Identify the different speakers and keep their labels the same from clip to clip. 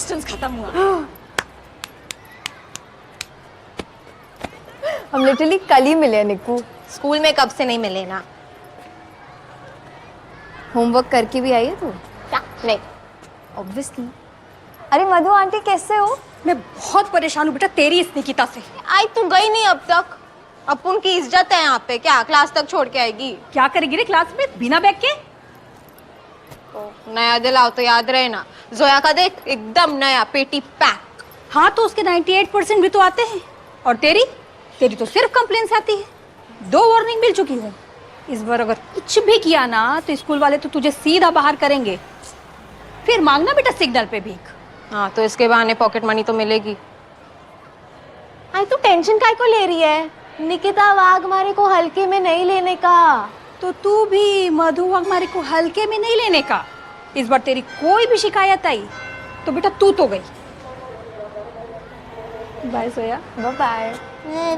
Speaker 1: Distance खत्म हुआ।
Speaker 2: हम लिटरली कल ही मिले निक्कू।
Speaker 3: स्कूल में कब से नहीं मिले ना।
Speaker 2: होमवर्क करके भी आई है तू?
Speaker 3: क्या? नहीं।
Speaker 2: ऑब्वियसली। अरे मधु आंटी कैसे हो?
Speaker 1: मैं बहुत परेशान हूँ बेटा तेरी इस निकिता से।
Speaker 3: आई तू गई नहीं अब तक। अपुन की इज्जत है यहाँ पे, क्या क्लास तक छोड़ के आएगी?
Speaker 1: क्या करेगी रे क्लास में बिना बैग के?
Speaker 3: नया दिलाओ तो याद रहे ना। जोया का देख एकदम नया पेटी पैक।
Speaker 1: हाँ तो उसके 98% भी तो आते हैं। और तेरी तो सिर्फ कंप्लेंट्स आती है। 2 वार्निंग मिल चुकी है। इस बार अगर कुछ भी किया ना तो स्कूल वाले तो तुझे सीधा बाहर करेंगे। फिर मांगना बेटा सिग्नल पे भीख।
Speaker 3: हाँ तो इसके बहाने पॉकेट मनी तो मिलेगी। आई तू टेंशन काय को ले रही है? निकिता वाघमारे को हल्के में नहीं लेने का।
Speaker 1: तो तू भी मधु वाघमारे को हल्के में नहीं लेने का। इस बार तेरी कोई भी शिकायत आई तो बेटा तू तो गई। बाय सोया।
Speaker 2: Bye bye.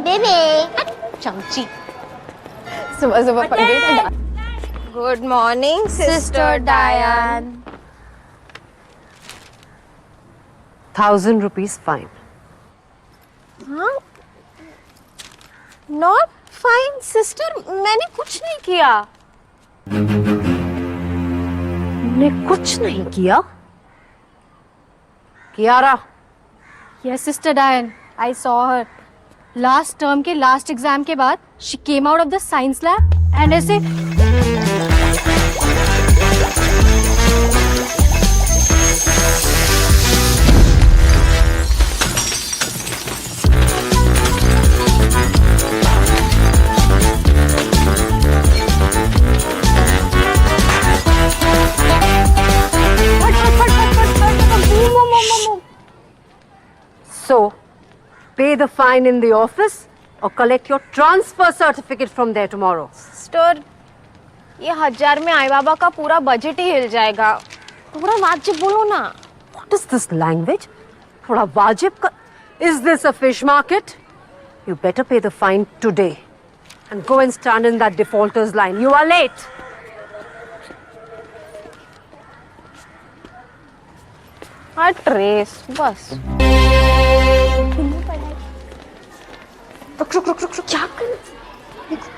Speaker 3: बेबे चमची।
Speaker 2: सुबह सुबह पढ़ गई।
Speaker 3: गुड मॉर्निंग सिस्टर डायन।
Speaker 4: 1,000 rupees fine.
Speaker 3: हाँ नॉट फाइन सिस्टर, मैंने कुछ नहीं किया।
Speaker 4: ने कुछ नहीं किया? Kiara,
Speaker 2: Yes, Sister Diane. I saw her. Last term के last exam के बाद she came out of the science lab and ऐसे
Speaker 4: so pay the fine in the office or collect your transfer certificate from there tomorrow.
Speaker 3: Sister ये 1000 में आई बाबा का पूरा budget ही हिल जाएगा। थोड़ा वाजिब बोलो ना।
Speaker 4: What is this language? थोड़ा वाजिब का? Is this a fish market? You better pay the fine today and go and stand in that defaulters line. You are late.
Speaker 3: हाँ ट्रेस बस। रुक रुक रुक रुक रुक। क्या कर?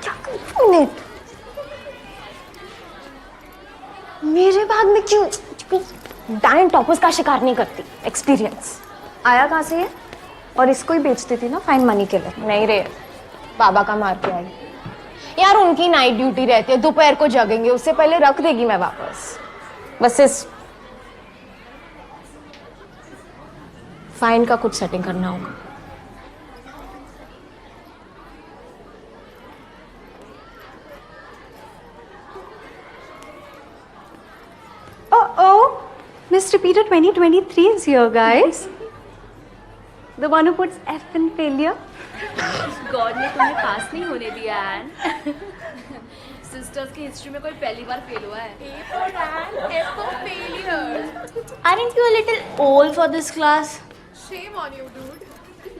Speaker 3: क्या कर? मिनट। मेरे बैग में क्यों? डायन टॉपर्स का शिकार नहीं करती। एक्सपीरियंस।
Speaker 2: आया कहाँ से ये? और इसको ही बेचती थी ना फाइन मनी के लिए।
Speaker 3: नहीं रे, बाबा का मार के आई। यार उनकी नाइट ड्यूटी रहती है, दोपहर को जगेंगे, उससे पहले रख देगी मैं वापस। बस इस फाइन का कुछ सेटिंग करना होगा।
Speaker 2: Oh, Miss Repeater 2023 is here, guys. The one who puts F in failure.
Speaker 5: God ने तुम्हें पास नहीं होने दिया एन। सिस्टर्स की हिस्ट्री में कोई पहली बार फेल हुआ है।
Speaker 2: Aren't you a little old for this class?
Speaker 5: Shame on you, dude.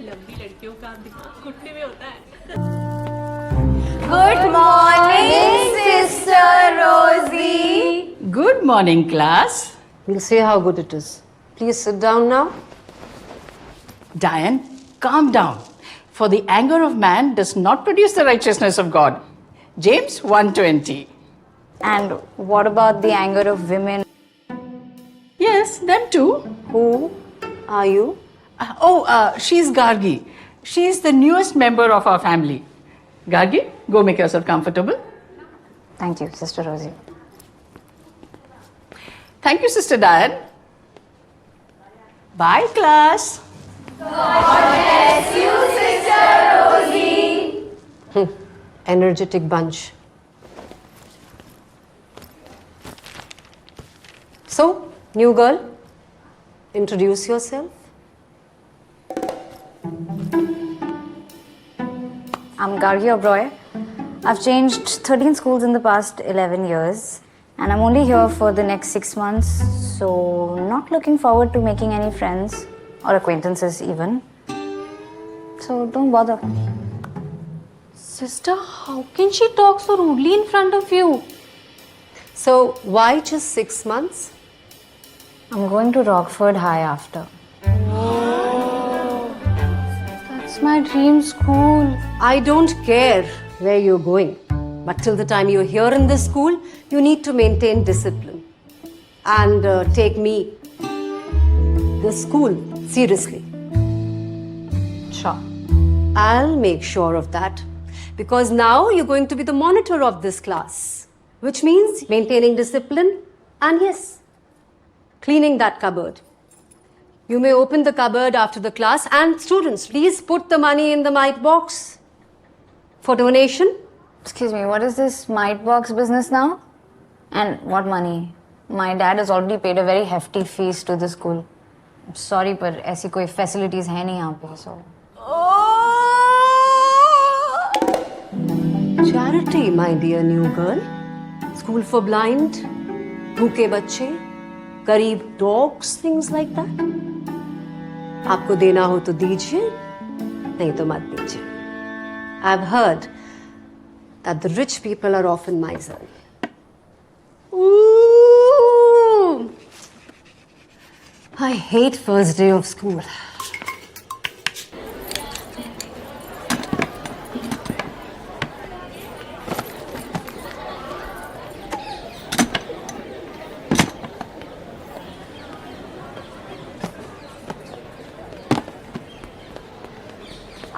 Speaker 5: लंबी लड़कियों का दिमाग घुटने में होता है।
Speaker 2: Good morning, Sister Rosie.
Speaker 6: Good morning, class.
Speaker 4: We'll see how good it is. Please sit down now.
Speaker 6: Diane, calm down. For the anger of man does not produce the righteousness of God. James 1:20.
Speaker 2: And what about the anger of women?
Speaker 6: Yes, them too.
Speaker 4: Who are you?
Speaker 6: She's Gargi. She's the newest member of our family. Gargi, go make yourself comfortable.
Speaker 2: Thank you, Sister Rosie.
Speaker 6: Thank you, Sister Diane. Bye, class.
Speaker 4: Energetic bunch. So, new girl, introduce yourself.
Speaker 7: I'm Gargi Oberoi. I've changed 13 schools in the past 11 years and I'm only here for the next 6 months, so not looking forward to making any friends or acquaintances even. So don't bother.
Speaker 2: Sister, how can she talk so rudely in front of you?
Speaker 4: So, why just 6 months?
Speaker 7: I'm going to Rockford High after.
Speaker 2: That's my dream school.
Speaker 4: I don't care where you're going, but till the time you're here in this school, you need to maintain discipline and take me, the school, seriously.
Speaker 7: Sure.
Speaker 4: I'll make sure of that, because now you're going to be the monitor of this class, which means maintaining discipline and, yes, cleaning that cupboard. You may open the cupboard after the class, and students, please put the money in the mite box for donation.
Speaker 7: Excuse me, what is this mite box business now? And what money? My dad has already paid a very hefty fees to the school. I'm sorry, पर ऐसी कोई facilities है नहीं यहाँ पे, so.
Speaker 4: Charity, my dear new girl. School for blind, भूखे बच्चे, गरीब dogs, things like that. आपको देना हो तो दीजिए, नहीं तो मत दीजिए. I've heard that the rich people are often miserly. Ooh! I hate first day of school.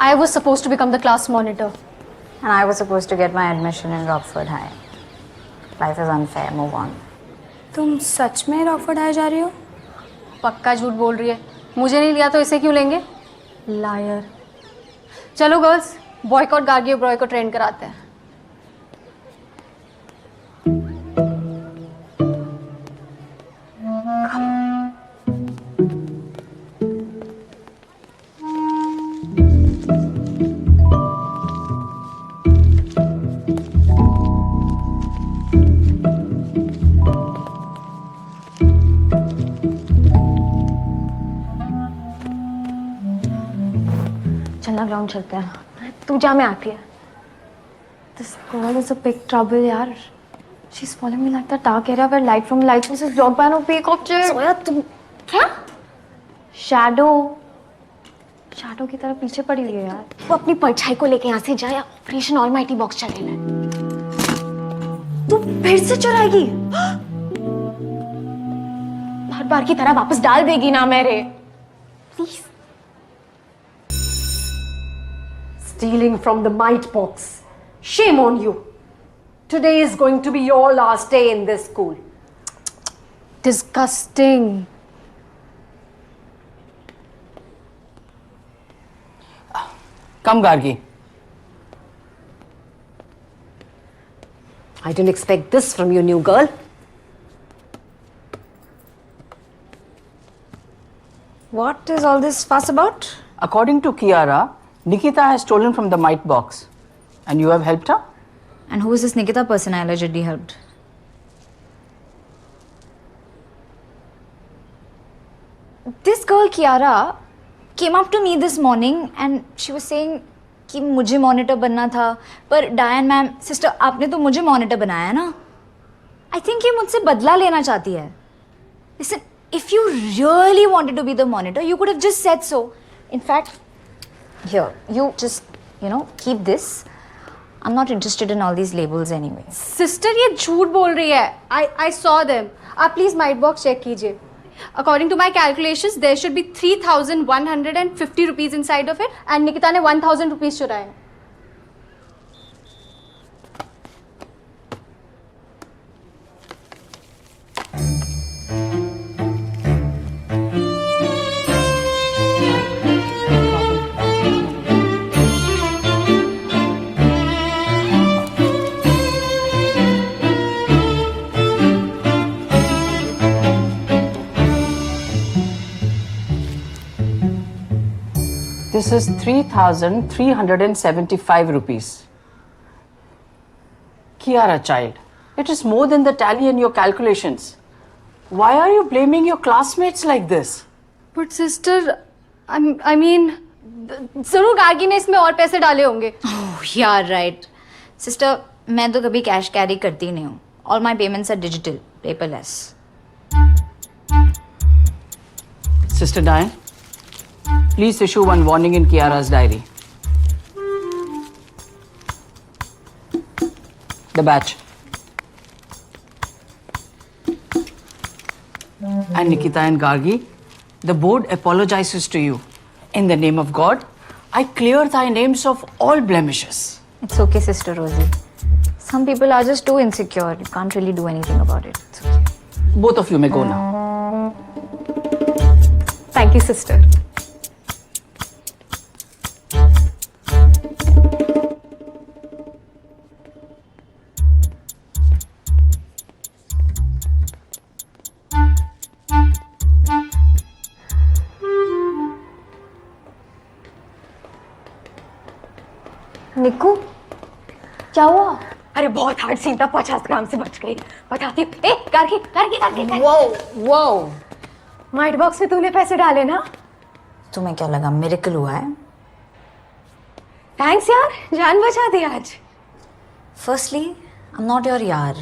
Speaker 2: I was supposed to become the class monitor.
Speaker 7: And I was supposed to get my admission in Rockford High. Life is unfair, move on.
Speaker 2: तुम सच में Rockford high जा रही हो? पक्का झूठ बोल रही है. मुझे नहीं लिया तो इसे क्यों लेंगे? लायर. चलो गर्ल्स, बॉयकॉट गार्गी और ब्रॉय को ट्रेन कराते हैं. चलना ग्राउंड चलते हैं. तू जा, मैं आती है. This girl is a big trouble यार. She's following me like the dark area where light from light source is blocked by no peak object.
Speaker 7: सोया तुम क्या?
Speaker 2: Shadow की तरह पीछे पड़ी हुई है यार. वो अपनी परछाई को लेके यहाँ से जा या ऑपरेशन ऑलमाइटी बॉक्स चले ले. तू फिर से चुराएगी? हर बार की तरह वापस डाल देगी ना मेरे. Please.
Speaker 4: Stealing from the mite box. Shame on you. Today is going to be your last day in this school.
Speaker 2: Disgusting.
Speaker 6: Come, Gargi.
Speaker 4: I didn't expect this from you, new girl.
Speaker 7: What is all this fuss about?
Speaker 6: According to Kiara, Nikita has stolen from the mite box. And you have helped her?
Speaker 7: And who is this Nikita person I allegedly helped? This girl Kiara came up to me this morning and she was saying कि मुझे monitor बनना था, पर डायन ma'am, sister आपने तो मुझे monitor बनाया ना. I think ये मुझसे बदला लेना चाहती है. Listen, if you really wanted to be the monitor, you could have just said so. In fact, here, you just, keep this. I'm not interested in all these labels anyway.
Speaker 2: Sister ये झूठ बोल रही है. I saw them. आप please might box check कीजिए. According to my calculations, there should be 3,150 rupees inside of it, and Nikita ने 1,000 rupees चुराए.
Speaker 6: This is 3,375 rupees. Kiara, child, it is more than the tally in your calculations. Why are you blaming your classmates like this?
Speaker 2: But sister, I mean, जरूर गार्गी ने इसमें और पैसे डाले होंगे.
Speaker 7: Oh, yeah, right. Sister, मैं तो कभी कैश कैरी करती नहीं हूँ. All my payments are digital, paperless.
Speaker 6: Sister Diane, please issue one warning in Kiara's diary. The batch. And Nikita and Gargi, the board apologizes to you. In the name of God, I clear thy names of all blemishes.
Speaker 7: It's okay, Sister Rosie. Some people are just too insecure. You can't really do anything about it. It's okay.
Speaker 6: Both of you may go now.
Speaker 2: Thank you, sister.
Speaker 3: निकू क्या हुआ?
Speaker 2: अरे बहुत hard scene था, 50 ग्राम से बच गई। बताती हूँ। ए, करके करके करके।
Speaker 3: वो
Speaker 2: माइट बॉक्स में तूने पैसे डाले ना?
Speaker 7: तुम्हें क्या लगा मिरेकल हुआ है?
Speaker 2: थैंक्स यार, जान बचा दी आज।
Speaker 7: Firstly, I'm not your yar.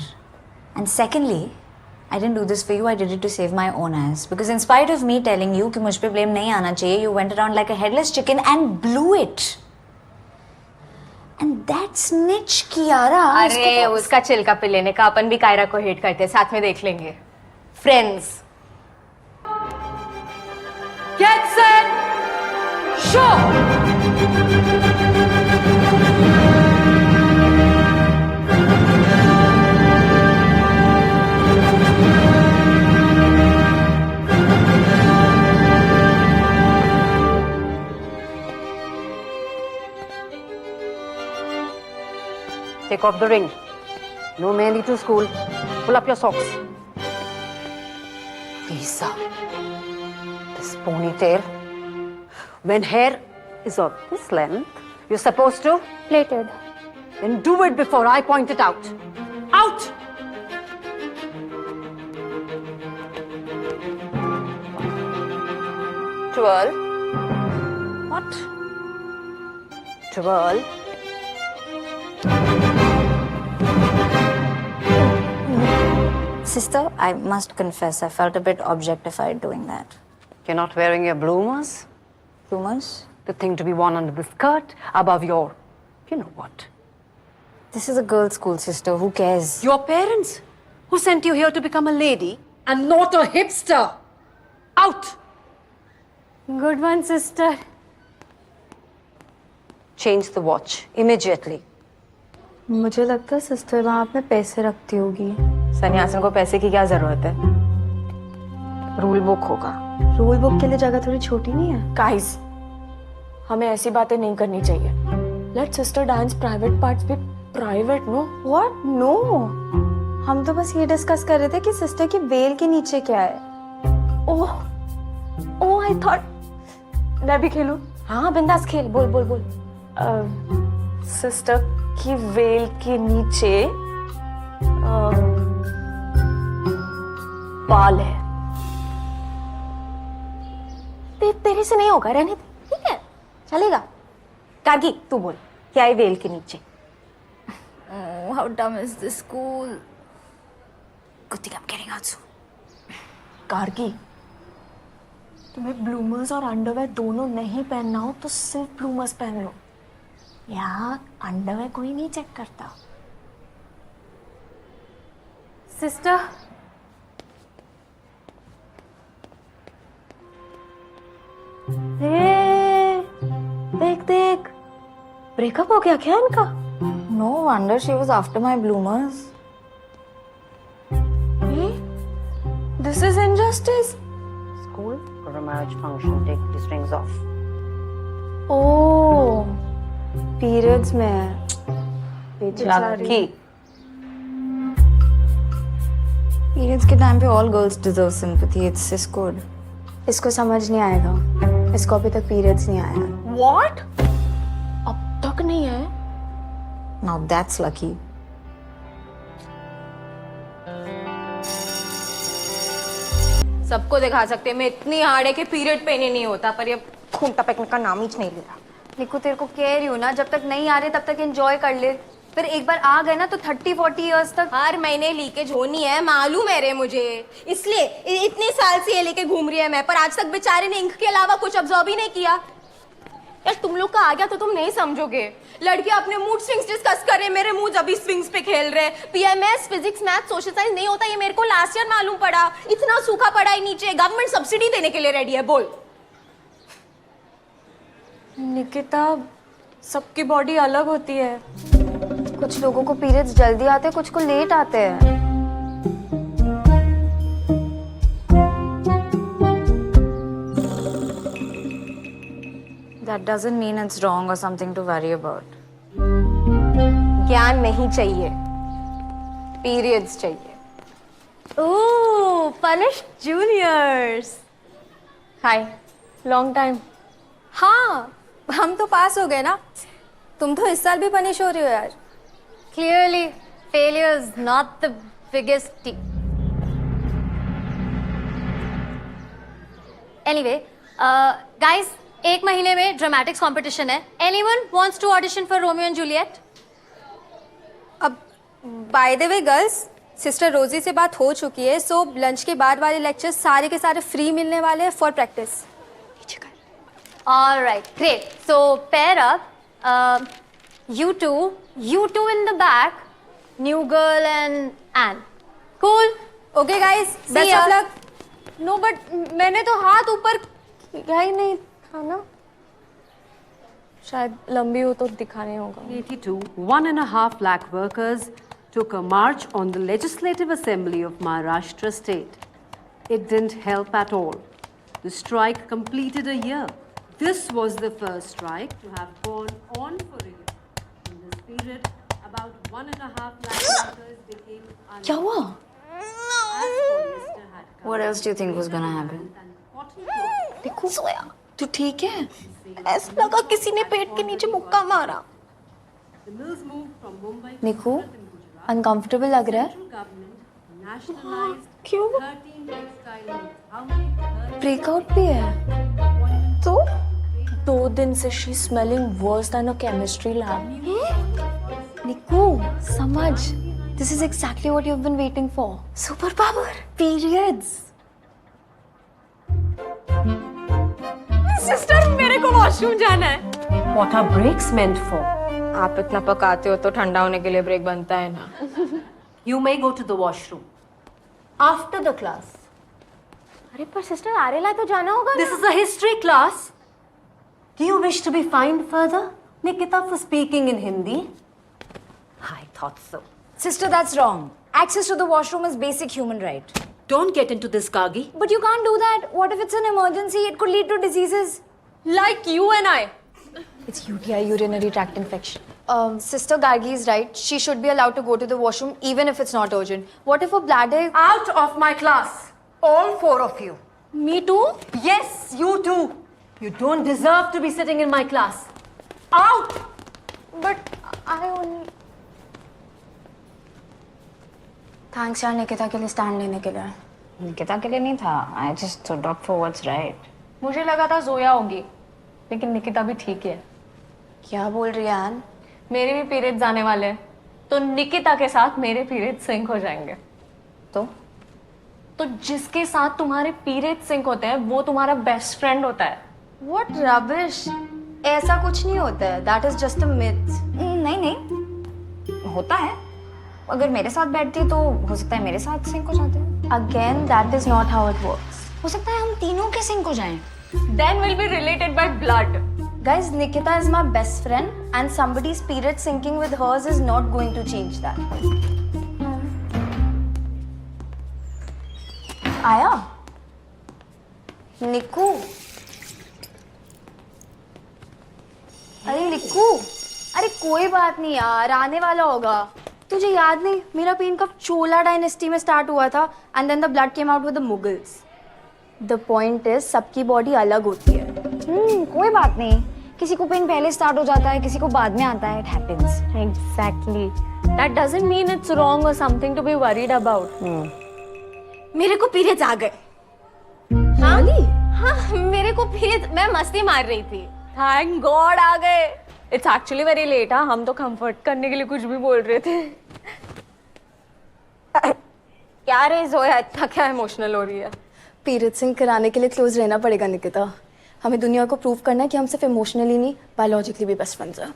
Speaker 7: And secondly, I didn't do this for you, I did it to save my own ass. Because in spite of me telling you कि मुझ पे blame नहीं आना चाहिए, you went around like a headless chicken and blew it. And that snitch Kiara.
Speaker 3: अरे उसका चिल्का पे लेने का, अपन भी कायरा को हेट करते हैं, साथ में देख लेंगे। Friends.
Speaker 6: Get set! Show!
Speaker 4: Take off the ring. No Mehndi to school. Pull up your socks. Lisa, this ponytail. When hair is of this length, you're supposed to
Speaker 2: Plated.
Speaker 4: then do it before I point it out. Out! Twirl. What? Twirl.
Speaker 7: Sister, I must confess, I felt a bit objectified doing that.
Speaker 4: You're not wearing your bloomers?
Speaker 7: Rumors?
Speaker 4: The thing to be worn under the skirt, above your, you know what.
Speaker 7: This is a girls' school, sister. Who cares?
Speaker 4: Your parents, who sent you here to become a lady and not a hipster. Out!
Speaker 2: Good one, sister.
Speaker 4: Change the watch immediately.
Speaker 2: मुझे लगता है sister वहाँ पे पैसे रखती होगी।
Speaker 3: सन्यासिन को पैसे की क्या जरूरत है? रूल बुक होगा।
Speaker 2: रूल बुक के लिए जगह थोड़ी छोटी नहीं है?
Speaker 5: गाइस, हमें ऐसी बातें नहीं करनी चाहिए। Let sister dance private parts भी प्राइवेट, नो?
Speaker 2: What? No. हम तो बस ये डिस्कस कर रहे थे कि सिस्टर की वेल के नीचे क्या है। ओह, ओह, आई थॉट मैं भी खेलूं।
Speaker 5: हाँ बिंदास खेल, बोल बोल बोल। सिस्टर की वेल के नीचे बाल है। तेरे से नहीं होगा, रहने दे, ठीक है, चलेगा। कारगी तू बोल, क्या है वेल के नीचे?
Speaker 7: Oh, how dumb is this school? Good thing I'm getting out soon.
Speaker 5: Kargi, तुम्हें ब्लूमर्स और अंडरवेयर दोनों नहीं पहनना हो तो सिर्फ ब्लूमर्स पहन लो। यहाँ अंडरवेयर कोई नहीं चेक करता।
Speaker 2: सिस्टर, देख देख, ब्रेकअप हो गया क्या इनका?
Speaker 7: No wonder she was after my bloomers.
Speaker 2: This is injustice.
Speaker 4: School for a marriage function, take these rings off.
Speaker 2: Oh, periods में है।
Speaker 3: लकी।
Speaker 7: Periods के time पे all girls deserve sympathy. It's just good.
Speaker 2: इसको समझ नहीं आएगा। इसको अभी तक periods नहीं आया।
Speaker 5: What? अब तक नहीं है?
Speaker 7: Now that's lucky.
Speaker 3: सबको दिखा सकते हैं मैं इतनी हार्ड है कि पीरियड पेन ही नहीं होता, पर ये खून टपकने का नाम ही नहीं ले रहा।
Speaker 2: निकू तेरे को कह रही हूँ ना, जब तक नहीं आ रहे तब तक एंजॉय कर ले। फिर एक बार आ गए ना तो 30-40 इयर्स तक
Speaker 3: हर महीने लीकेज होनी है, मालूम है रे मुझे, इसलिए इतने साल से ये लेके घूम रही है मैं, पर आज तक बेचारे ने इंक के अलावा कुछ ऑब्जर्व ही नहीं किया। यार तुम लोग का आ गया तो तुम नहीं समझोगे। लड़कियां अपने मूड स्विंग्स डिस्कस कर रहे, मेरे मूड अभी स्विंग्स पे खेल रहे। PMS, physics, math, social science नहीं होता, ये मेरे को लास्ट ईयर मालूम पड़ा। इतना सूखा पड़ा है नीचे, गवर्नमेंट सब्सिडी देने के लिए रेडी है। बोल
Speaker 5: निकिता, सबकी बॉडी अलग होती है।
Speaker 7: कुछ लोगों को पीरियड्स जल्दी आते हैं, कुछ को लेट आते हैं। That doesn't mean it's wrong or something to worry about.
Speaker 3: ज्ञान नहीं चाहिए, पीरियड्स चाहिए।
Speaker 2: ओह, punished juniors.
Speaker 5: हाय, लॉन्ग टाइम।
Speaker 2: हाँ, हम तो पास हो गए ना, तुम तो इस साल भी पनिश हो रही हो यार। Clearly, failure is not the biggest deal. Anyway, guys, एक महीने में ड्रामेटिक्स कंपटीशन है। Anyone wants to audition for Romeo and Juliet? अब by the way girls, sister रोजी से बात हो चुकी है, सो लंच के बाद वाले लेक्चर्स सारे के सारे फ्री मिलने वाले हैं for practice. All right, great. So pair up. You two in the back. New girl and Anne. Cool. Okay, guys. Best of luck.
Speaker 5: No but मैंने तो हाथ ऊपर किया ही नहीं था ना, शायद लंबी हो तो दिखा नहीं होगा।
Speaker 4: 1982, 1.5 lakh workers took a march on the Legislative Assembly of Maharashtra state. It didn't help at all. The strike completed a year. This was the first strike to have gone on for a year. In this period, about 1.5 lakh workers became unemployed.
Speaker 5: क्या हुआ?
Speaker 7: What else do you think was gonna happen?
Speaker 5: देखो सोया, तू ठीक है? ऐसा लगा किसी ने पेट के नीचे मुक्का मारा।
Speaker 7: निकू, अनकंफर्टेबल लग रहा है?
Speaker 5: क्यों? ब्रेकआउट भी है तो 2 दिन से she smelling worse than a chemistry lab.
Speaker 2: Niku, समझ, this is exactly what you've been waiting for.
Speaker 5: Super power,
Speaker 2: Periods.
Speaker 3: Sister, मेरे को वॉशरूम जाना है।
Speaker 4: What are breaks meant for?
Speaker 3: आप इतना पकाते हो तो ठंडा होने के लिए ब्रेक बनता है ना।
Speaker 4: You may go to the washroom after the class.
Speaker 3: अरे पर सिस्टर, आरेला तो जाना होगा
Speaker 4: This is a history class. Do you wish to be fined further, Nikita, for speaking in Hindi? I thought so.
Speaker 7: Sister, that's wrong. Access to the washroom is basic human right.
Speaker 4: Don't get into this, Kagi.
Speaker 7: But you can't do that. What if it's an emergency? It could lead to diseases.
Speaker 3: Like you and I.
Speaker 2: It's UTI, urinary tract infection.
Speaker 7: Sister Gargi is right. She should be allowed to go to the washroom even if it's not urgent. What if a bladder...
Speaker 4: Out of my class. All 4 of you.
Speaker 2: Me too?
Speaker 4: Yes, you too. You don't deserve to be sitting in my class. Out!
Speaker 2: But I only...
Speaker 7: Thanks यार निकिता के लिए stand लेने के लिए।
Speaker 8: निकिता के लिए नहीं था, I just stood up for what's right.
Speaker 5: मुझे लगा था जोया होगी, लेकिन निकिता भी ठीक है।
Speaker 7: क्या बोल रही है आन?
Speaker 5: मेरे भी पीरियड्स आने वाले हैं, तो निकिता के साथ मेरे पीरियड्स सिंक हो जाएंगे। तो जिसके साथ तुम्हारे पीरियड्स सिंक होते हैं वो तुम्हारा बेस्ट फ्रेंड होता है।
Speaker 7: What rubbish! ऐसा कुछ नहीं होता है। That is just a myth.
Speaker 8: नहीं होता है, अगर मेरे साथ बैठती है तो हो सकता है मेरे साथ सिंक हो जाते हैं।
Speaker 7: Again, that is not how it works.
Speaker 8: हो सकता है हम तीनों के सिंक हो जाएं।
Speaker 5: Then we'll be related by blood.
Speaker 7: Guys, Nikita is my best friend, and somebody's period syncing with hers is not going to change that. आया? निकू? अरे निकू, अरे कोई बात नहीं यार, आने वाला होगा। तुझे याद नहीं, मेरा पेन कब चोला डायनेस्टी में स्टार्ट हुआ था, and then the blood came out with the Mughals. The point is, सबकी बॉडी अलग होती है।
Speaker 8: कोई बात नहीं, किसी को पेन पहले स्टार्ट हो जाता है, किसी को बाद में आता है, it happens.
Speaker 5: Exactly. That doesn't mean it's wrong or something to be worried about.
Speaker 3: मेरे को पीरियड्स आ गए। हाँ, मेरे को पीरियड्स, मैं मस्ती मार रही थी। Thank God आ गए।
Speaker 5: It's actually very late. हाँ, हम तो कंफर्ट करने के लिए कुछ भी बोल रहे थे।
Speaker 3: क्या रे जोया, इतना क्या इमोशनल हो रही है?
Speaker 9: पीरियड सिंह कराने के लिए क्लोज रहना पड़ेगा निकिता। हमें दुनिया को प्रूव करना है कि हम सिर्फ इमोशनली नहीं बायोलॉजिकली भी बेस्ट फ्रेंड्स हैं।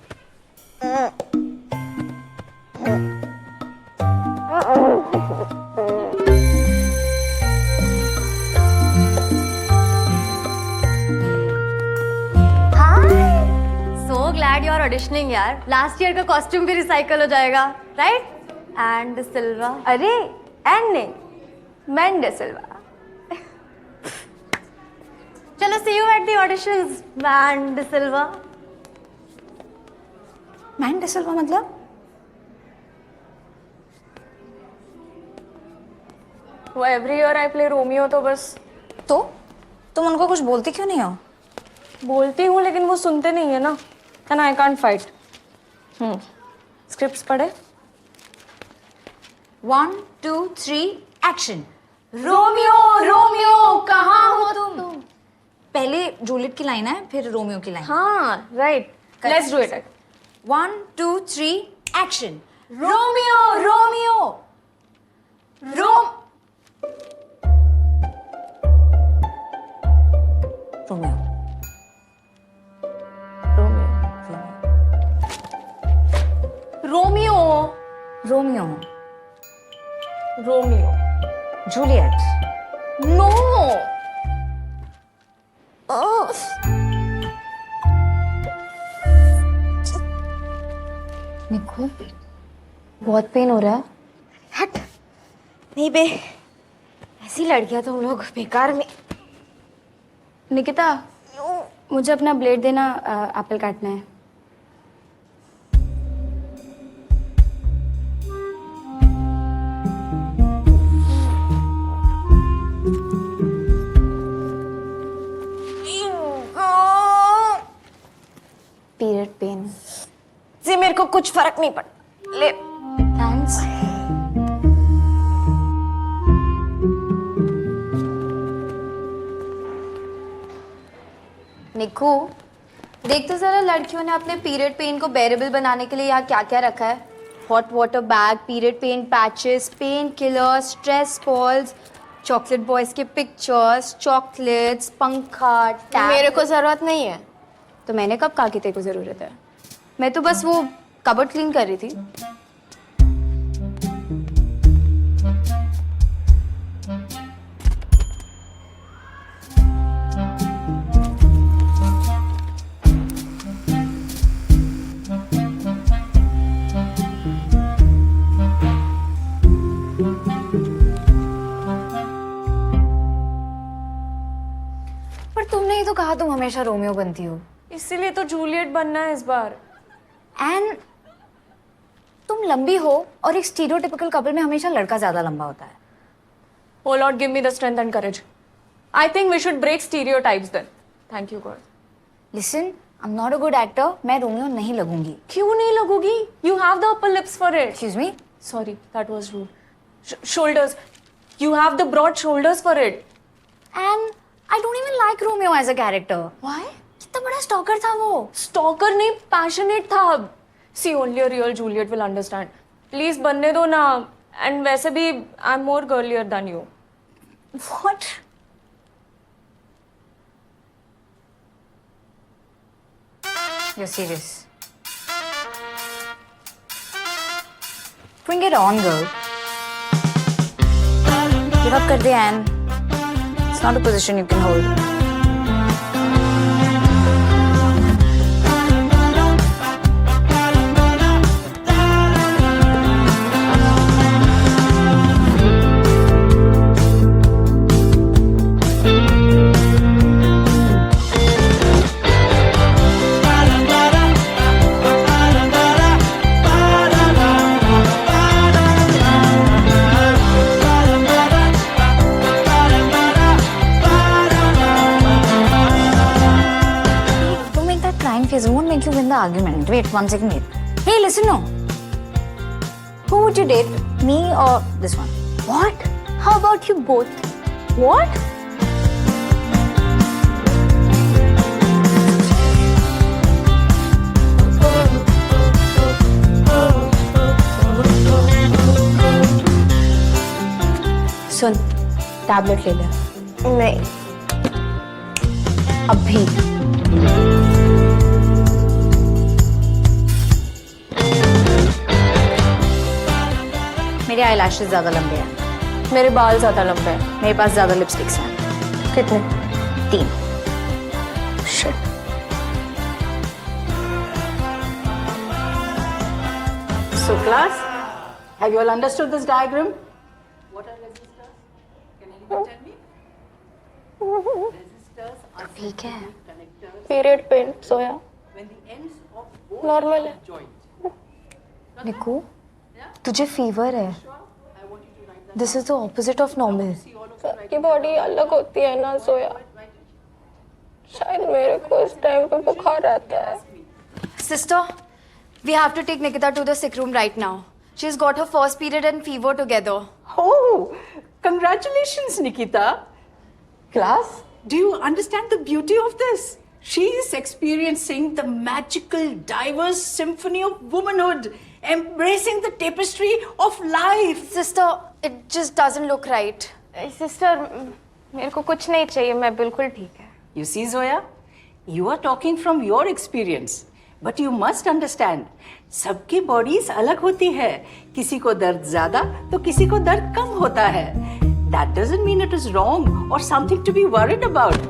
Speaker 2: So glad you're auditioning यार। लास्ट ईयर का कॉस्ट्यूम भी रिसाइकल हो जाएगा, राइट? एंड सिल्वा।
Speaker 3: अरे एंड नहीं, मैंड सिल्वा।
Speaker 2: चलो see you at the auditions, and Silva.
Speaker 7: Man D'Silva मतलब?
Speaker 5: वो every year I play Romeo, तो बस
Speaker 7: तो तुम उनको कुछ बोलती क्यों नहीं हो?
Speaker 5: बोलती हूँ लेकिन वो सुनते नहीं है ना, and I can't fight. Scripts पढ़े?
Speaker 7: 1 2 3 एक्शन।
Speaker 2: रोमियो रोमियो कहाँ हो तुम?
Speaker 7: पहले जूलियट की लाइन है, फिर रोमियो की लाइन।
Speaker 5: हाँ, right, let's do it.
Speaker 7: 1 2 3 action.
Speaker 2: Romeo Romeo Rome
Speaker 7: Romeo
Speaker 5: Romeo
Speaker 7: Romeo
Speaker 5: Romeo
Speaker 7: Juliet.
Speaker 5: No.
Speaker 2: निको, बहुत पेन हो रहा है।
Speaker 3: हट नहीं बे, ऐसी लड़कियां तुम लोग बेकार में।
Speaker 2: निकिता, मुझे अपना ब्लेड देना, एप्पल काटना है। पीरियड पेन
Speaker 3: से मेरे को कुछ फर्क नहीं पड़ता। ले,
Speaker 2: थैंक्स। निकू, देख तो जरा लड़कियों ने अपने पीरियड पेन को बेरेबल बनाने के लिए यहाँ क्या क्या रखा है। Hot water bag, period pain patches, pain killers, stress balls, chocolate boys के पिक्चर्स, चॉकलेट्स, पंखा, टैब।
Speaker 3: मेरे को जरूरत नहीं है।
Speaker 2: तो मैंने कब कहा कि तेरे को जरूरत है? मैं तो बस वो कबर्ड क्लीन कर रही थी।
Speaker 7: पर तुमने ही तो कहा तुम हमेशा रोमियो बनती हो।
Speaker 5: इसीलिए तो जूलियट बनना है इस बार।
Speaker 7: एंड तुम लंबी हो और एक स्टीरियोटिपिकल कपल में हमेशा लड़का ज्यादा लंबा होता है।
Speaker 5: Oh Lord, give me the strength and courage. I think we should break stereotypes then. Thank you, God.
Speaker 7: Listen, I am not a good actor, मैं रोमियो नहीं लगूंगी।
Speaker 5: क्यों नहीं लगोगी? You have the upper lips for it.
Speaker 7: Excuse me.
Speaker 5: Sorry, that was rude. Shoulders. You have the broad shoulders for it.
Speaker 7: And I don't even like Romeo as a character.
Speaker 5: Why?
Speaker 7: कितना बड़ा stalker था वो।
Speaker 5: Stalker नहीं, passionate था। See, only a real Juliet will understand. Please बनने दो ना. And वैसे भी I'm more girlier than you.
Speaker 7: What? You're serious? Bring it on, girl. Give up कर दे, Anne. It's not a position you can hold. It won't make you win the argument. Wait, 1 second, wait. Hey, listen, no. Who would you date? Me or this one?
Speaker 2: What? How about you both?
Speaker 5: What?
Speaker 9: Tablet ले ले।
Speaker 3: नहीं।
Speaker 9: अभी।
Speaker 7: मेरे eye lashes ज्यादा लंबे हैं,
Speaker 5: मेरे बाल ज्यादा लंबे हैं।
Speaker 7: मेरे पास ज्यादा लिपस्टिक्स हैं।
Speaker 9: कितने?
Speaker 7: 3।
Speaker 6: So class, have you all understood this diagram? What are resistors? Can anyone tell me? Resistors are
Speaker 7: ठीक है।
Speaker 6: connectors
Speaker 9: period pain soya.
Speaker 6: when the ends of both
Speaker 9: normal है।
Speaker 6: joint.
Speaker 9: निकू, तुझे फीवर है। This is the opposite of normal. सबकी body अलग होती है ना सोया। शायद मेरे को इस टाइम पे बुखार आता है।
Speaker 2: Sister, we have to take Nikita to the sick room right now. She's got her first period and fever together.
Speaker 6: Oh, congratulations, Nikita. Class, do you understand the beauty of this? She is experiencing the magical, diverse symphony of womanhood, embracing the tapestry of life.
Speaker 2: Sister, it just doesn't look right.
Speaker 5: Sister, मेरे को कुछ नहीं चाहिए, मैं बिल्कुल ठीक है।
Speaker 6: You see, Zoya, you are talking from your experience, but you must understand, सबकी bodies अलग होती है। किसी को दर्द ज्यादा तो किसी को दर्द कम होता है। That doesn't mean it is wrong or something to be worried about.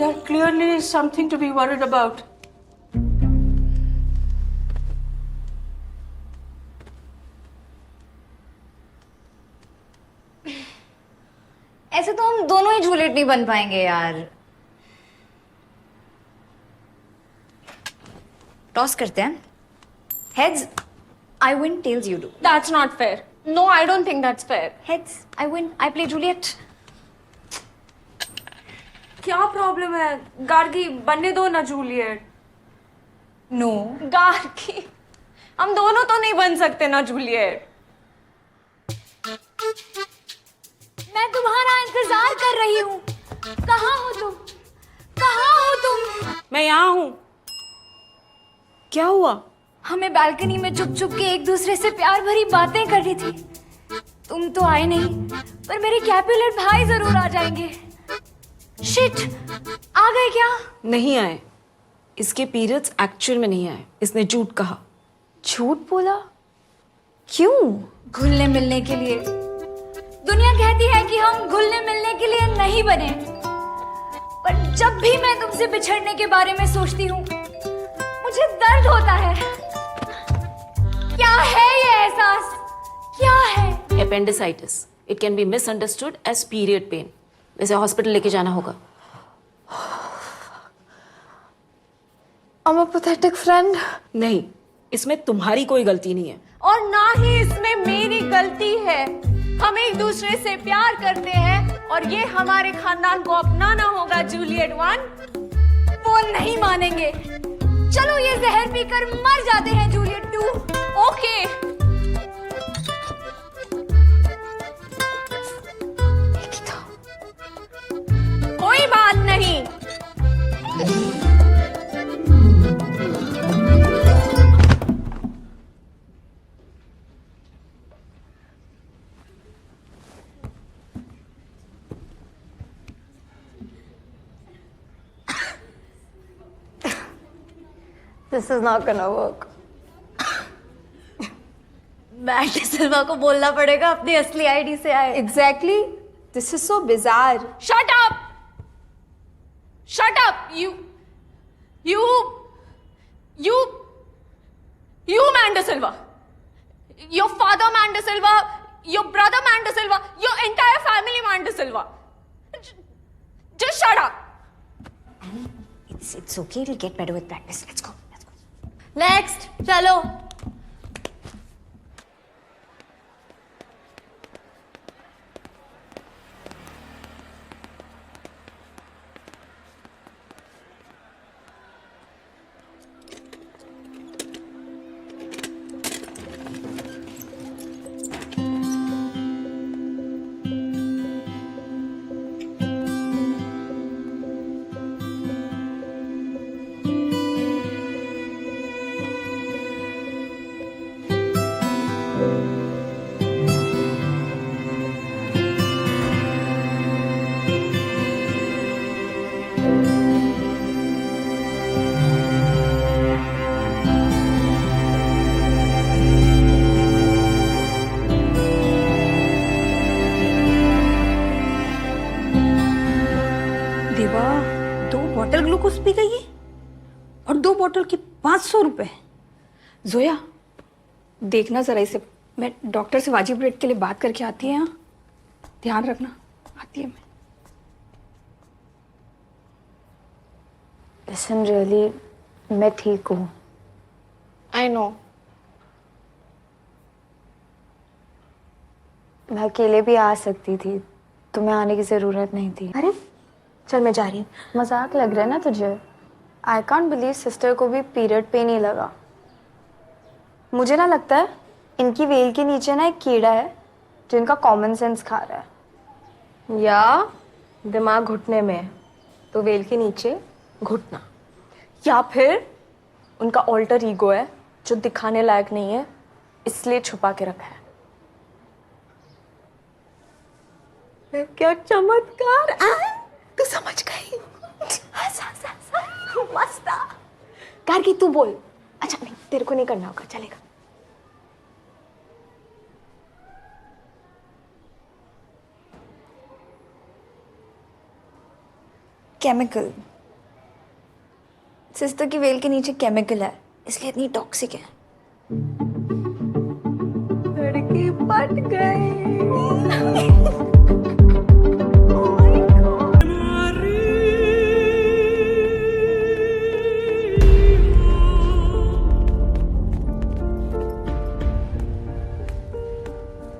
Speaker 6: There clearly is something to be worried about.
Speaker 7: ऐसे तो हम दोनों ही जूलियट नहीं बन पाएंगे यार। टॉस करते हैं। Heads I win, tells you do.
Speaker 5: That's not fair. No, I don't think that's fair.
Speaker 7: Heads I win, I play Juliet.
Speaker 5: क्या प्रॉब्लम है? गार्गी बनने दो ना जूलियट।
Speaker 7: नो।
Speaker 5: गार्गी, हम दोनों तो नहीं बन सकते ना जूलियट।
Speaker 2: मैं तुम्हारा इंतजार कर रही हूँ। कहाँ हो तुम? कहाँ हो तुम?
Speaker 5: मैं यहाँ हूँ। क्या हुआ?
Speaker 2: हमें बालकनी में चुप चुप के एक दूसरे से प्यार भरी बातें करनी थी। तुम तो आए नहीं, पर मेरे कैपुलेट भाई जरूर आ जाएंगे। शिट, आ गए क्या?
Speaker 10: नहीं आए। इसके पीरियड्स एक्चुअल में नहीं आए। इसने झूठ कहा।
Speaker 2: झूठ बोला? क्यों? घुलने मिलने के लिए। दुनिया कहती है कि हम घुलने मिलने के लिए नहीं बने, पर जब भी मैं तुमसे बिछड़ने के बारे में सोचती हूँ, मुझे दर्द होता है। क्या है ये एहसास? क्या है?
Speaker 10: Appendicitis. It can be misunderstood as period pain. वैसे हॉस्पिटल लेके जाना होगा।
Speaker 9: I'm a pathetic friend.
Speaker 10: नहीं, इसमें तुम्हारी कोई गलती नहीं है।
Speaker 5: और ना ही इसमें मेरी गलती है। हम एक दूसरे से प्यार करते हैं और ये हमारे खानदान को अपनाना होगा जूलियट 1।
Speaker 2: वो नहीं मानेंगे। चलो ये जहर पीकर मर जाते हैं जूलियट 2।
Speaker 5: ओके। कोई बात नहीं।
Speaker 9: This is not gonna work.
Speaker 2: Matt Silva को बोलना पड़ेगा अपनी असली आईडी से आए।
Speaker 9: Exactly. This is so bizarre.
Speaker 5: Shut up! Shut up! You, Manda Silva. Your father, Manda Silva. Your brother, Manda Silva. Your entire family, Manda Silva. Just shut up.
Speaker 7: It's okay, it'll get better with practice. Let's go.
Speaker 2: Next, चलो।
Speaker 1: Bottle glucose P गई है और 2 bottle की 500 रुपए। जोया देखना जरा इसे, मैं डॉक्टर से वाजिब रेट के लिए बात करके आती है। यहाँ ध्यान रखना, आती है मैं।
Speaker 9: लिसन रियली मैं ठीक हूँ।
Speaker 5: I know.
Speaker 9: मैं अकेले भी आ सकती थी, तुम्हें आने की ज़रूरत नहीं थी। अरे चल मैं जा रही हूँ। मजाक लग रहा है ना तुझे? आई कांट बिलीव सिस्टर को भी पीरियड पेन ही लगा। मुझे ना लगता है इनकी वेल के नीचे ना एक कीड़ा है जो इनका कॉमन सेंस खा रहा है। या दिमाग घुटने में है तो वेल के नीचे घुटना, या फिर उनका ऑल्टर ईगो है जो दिखाने लायक नहीं है इसलिए छुपा के रखा है। क्या चमत्कार! तू समझ गई? मस्त। गार्गी तू बोल। अच्छा नहीं, तेरे को नहीं करना होगा, चलेगा।
Speaker 7: केमिकल, सिस्टर की वेल के नीचे केमिकल है, इसलिए इतनी टॉक्सिक है।
Speaker 9: लड़की पट गई।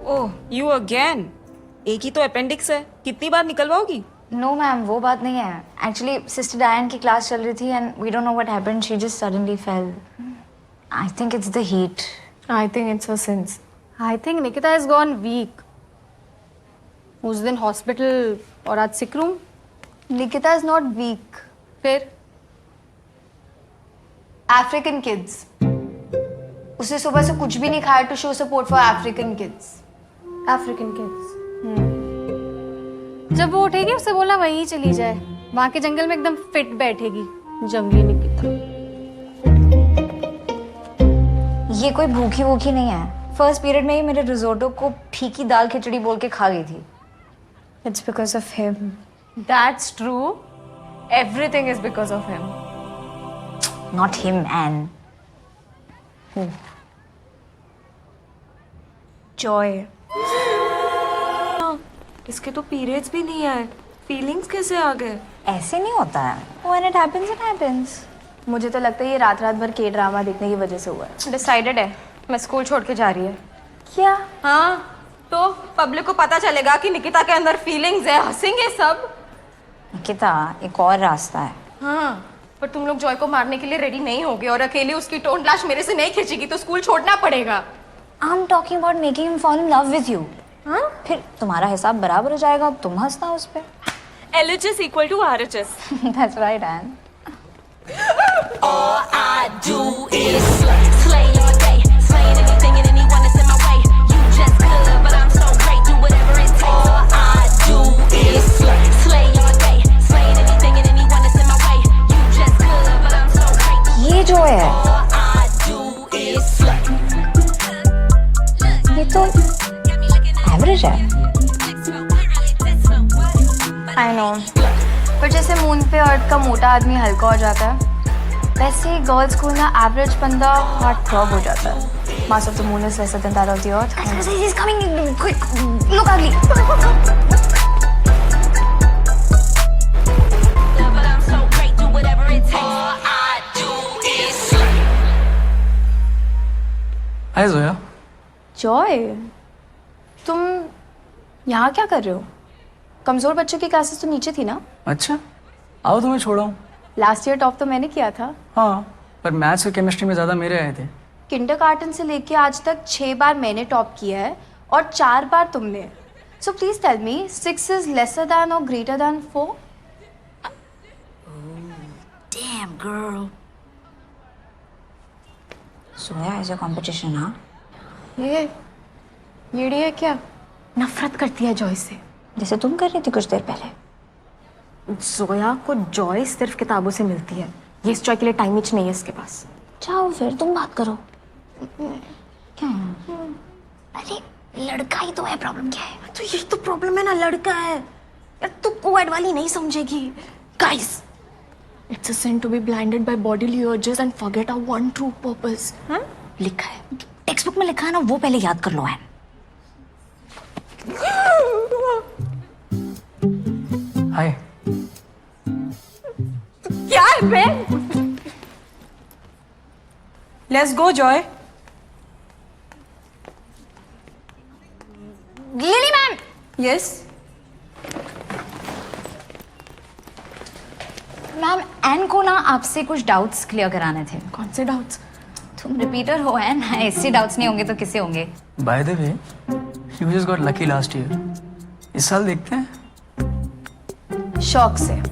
Speaker 10: Oh you again. एक ही तो अपेंडिक्स है, कितनी बार निकलवाओगी?
Speaker 7: नो मैम, वो बात नहीं है। एक्चुअली सिस्टर डायन की क्लास चल रही थी and we don't know what happened, she just suddenly fell. I think it's the heat.
Speaker 5: I think it's her sins.
Speaker 2: I think Nikita has gone weak. उस दिन हॉस्पिटल और आज sick room.
Speaker 9: Nikita is not weak.
Speaker 2: फिर
Speaker 9: African kids. उसने सुबह से कुछ भी नहीं खाया to show support for African kids.
Speaker 2: African kids. जब वो उठेगी उससे बोला वहीं चली जाए, वहां के जंगल में एकदम फिट बैठेगी। जंगली निकिता।
Speaker 7: ये कोई भूखी वूखी नहीं है, फर्स्ट पीरियड में ही मेरे रिजोटो को फीकी दाल खिचड़ी बोल के खा गई थी।
Speaker 9: It's because of him.
Speaker 5: That's true. Everything is because of him.
Speaker 7: Not him and
Speaker 9: Joy.
Speaker 5: इसके तो पीरियड्स भी नहीं आए, फीलिंग्स कैसे आ गए?
Speaker 7: ऐसे नहीं होता है, when it happens it happens.
Speaker 9: मुझे तो लगता है ये रात रात भर के ड्रामा देखने की वजह से हुआ है।
Speaker 3: डिसाइडेड है, मैं स्कूल छोड़ के जा रही है।
Speaker 9: क्या?
Speaker 3: हाँ तो पब्लिक को पता चलेगा कि निकिता के अंदर फीलिंग्स है, हंसेंगे सब।
Speaker 7: निकिता, एक और रास्ता है।
Speaker 3: हाँ पर तुम लोग जॉय को मारने के लिए रेडी नहीं होगे और अकेले उसकी टोन लाश मेरे से नहीं खींचेगी तो स्कूल छोड़ना पड़ेगा।
Speaker 7: I am talking about making him fall in love with you.
Speaker 3: हाँ
Speaker 7: फिर तुम्हारा हिसाब बराबर हो जाएगा, तुम हंसना उस पे।
Speaker 5: LHS equal to RHS.
Speaker 7: That's right, Anne.
Speaker 11: All I do is slay all day, slaying anything and anyone that's in my way. You just good, but I'm so great, do whatever it takes. All I do is slay all day, slaying anything and anyone that's in my way. You just good, but I'm so great.
Speaker 7: ये जो है,
Speaker 11: All I do is slay.
Speaker 7: ये तो average है।
Speaker 9: I know, पर जैसे moon पे अर्थ का मोटा आदमी हल्का हो जाता है, वैसे ही गर्ल्स स्कूल में एवरेज बंदा हार्ट थ्रॉब हो जाता है। Mass of the moon is lesser than that of the earth.
Speaker 7: He's coming, quick, look ugly.
Speaker 11: But I'm so great, do whatever it takes. All I do is slay.
Speaker 12: Hi Zoya.
Speaker 9: Joy, तुम यहाँ क्या कर रहे हो? कमजोर बच्चों की classes तो नीचे थी ना?
Speaker 12: अच्छा, आओ तुम्हें छोड़ाऊँ।
Speaker 9: लास्ट ईयर टॉप तो मैंने किया था।
Speaker 12: हाँ, पर मैथ्स और केमिस्ट्री में ज़्यादा मेरे आए थे।
Speaker 9: किंडरगार्टन से लेके आज तक 6 बार मैंने टॉप किया है और 4 बार तुमने। So please tell me, 6 is lesser than और greater than 4?
Speaker 7: Damn girl. Zoya is a competition, हाँ?
Speaker 9: ये है क्या? नफरत करती है जॉय से।
Speaker 7: जैसे तुम कर रही थी कुछ देर पहले।
Speaker 9: जोया को जॉय सिर्फ किताबों से मिलती है, ये इस जॉय के लिए टाइम ही नहीं है इसके पास।
Speaker 7: जाओ फिर तुम बात करो। क्या है? अरे लड़का ही तो है, प्रॉब्लम क्या है?
Speaker 9: तो यही तो प्रॉब्लम है ना, लड़का है। यार तू कोएड वाली नहीं समझेगी। Guys,
Speaker 5: It's a sin to be blinded by bodily urges and forget our one true purpose. हाँ?
Speaker 8: लिखा है, टेक्स्ट बुक में लिखा है ना, वो पहले याद कर लो एन।
Speaker 12: हाय।
Speaker 3: क्या है बे?
Speaker 6: Let's go Joy.
Speaker 8: Lily ma'am.
Speaker 6: Yes.
Speaker 8: Ma'am Anne को ना आपसे कुछ डाउट्स क्लियर कराने थे।
Speaker 5: कौन से डाउट्स?
Speaker 8: तुम रिपीटर हो एन, ऐसे डाउट्स नहीं होंगे तो किसे होंगे?
Speaker 12: By the way, you just got lucky last year. इस साल देखते हैं।
Speaker 5: शौक से। यार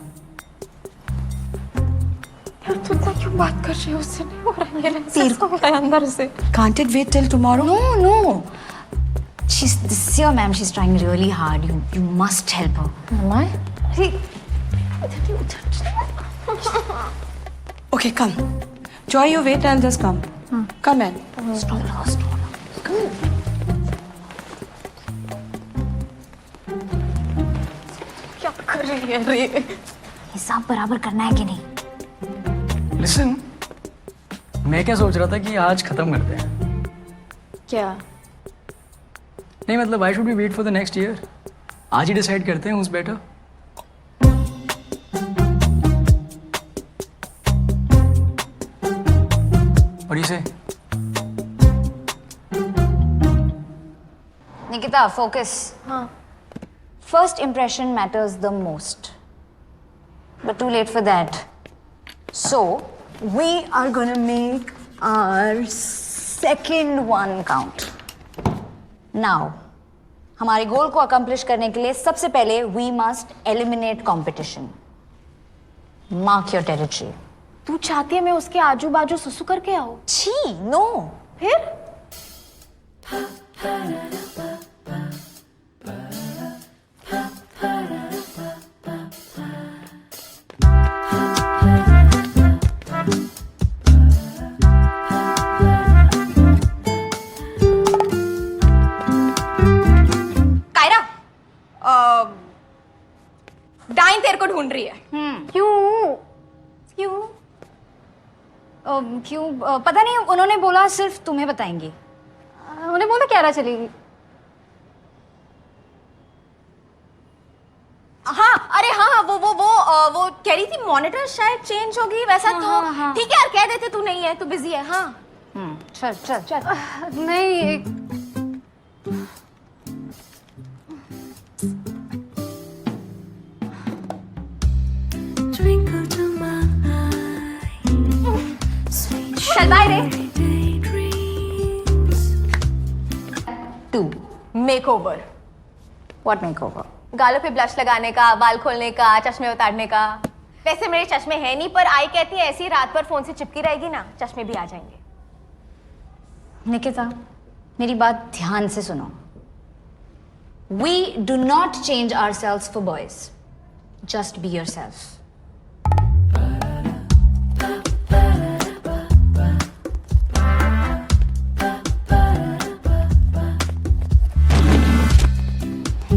Speaker 5: तू इतना क्यों बात कर रही है? उससे नहीं हो रहा है, मेरे तीर को है अंदर से।
Speaker 6: Can't it wait till tomorrow?
Speaker 8: No. This year, ma'am, she's trying really hard. You must help her.
Speaker 5: Am I?
Speaker 6: Okay, come. Joy, you wait, I'll just come. Come in.
Speaker 5: क्या कर रही है रे?
Speaker 8: हिसाब बराबर करना है कि नहीं?
Speaker 12: लिसन, मैं क्या सोच रहा था कि आज खत्म करते हैं।
Speaker 5: क्या?
Speaker 12: नहीं मतलब I should be wait for the next year. आज ही डिसाइड करते हैं who's better। What do you say?
Speaker 8: Nikita, focus.
Speaker 5: हाँ.
Speaker 8: First impression matters the most. But too late for that. So, we are gonna make our second one count. Now, हमारे गोल को accomplish करने के लिए सबसे पहले we must eliminate competition. Mark your territory.
Speaker 5: तू चाहती है मैं उसके आजू बाजू सुसु करके आऊं?
Speaker 8: छी, no.
Speaker 5: फिर?
Speaker 3: कायरा, डाइन तेरे को ढूंढ रही है।
Speaker 8: क्यों? पता नहीं, उन्होंने बोला सिर्फ तुम्हें बताएंगी।
Speaker 2: उन्हें बोला क्या रहा चलेगी।
Speaker 3: हाँ, अरे हाँ, वो कह रही थी मॉनिटर शायद चेंज होगी वैसा। तो ठीक है यार, कह देते तू नहीं है, तू बिजी है। हाँ
Speaker 8: चल।
Speaker 2: नहीं,
Speaker 3: चल बाय रे।
Speaker 8: 2.
Speaker 3: मेकओवर।
Speaker 8: What makeover?
Speaker 3: गालों पे ब्लश लगाने का, बाल खोलने का, चश्मे उतारने का। वैसे मेरे चश्मे हैं नहीं, पर आई कहती है ऐसी रात पर फोन से चिपकी रहेगी ना, चश्मे भी आ जाएंगे।
Speaker 8: निकिता, मेरी बात ध्यान से सुनो। We do not change ourselves for boys. Just be yourself.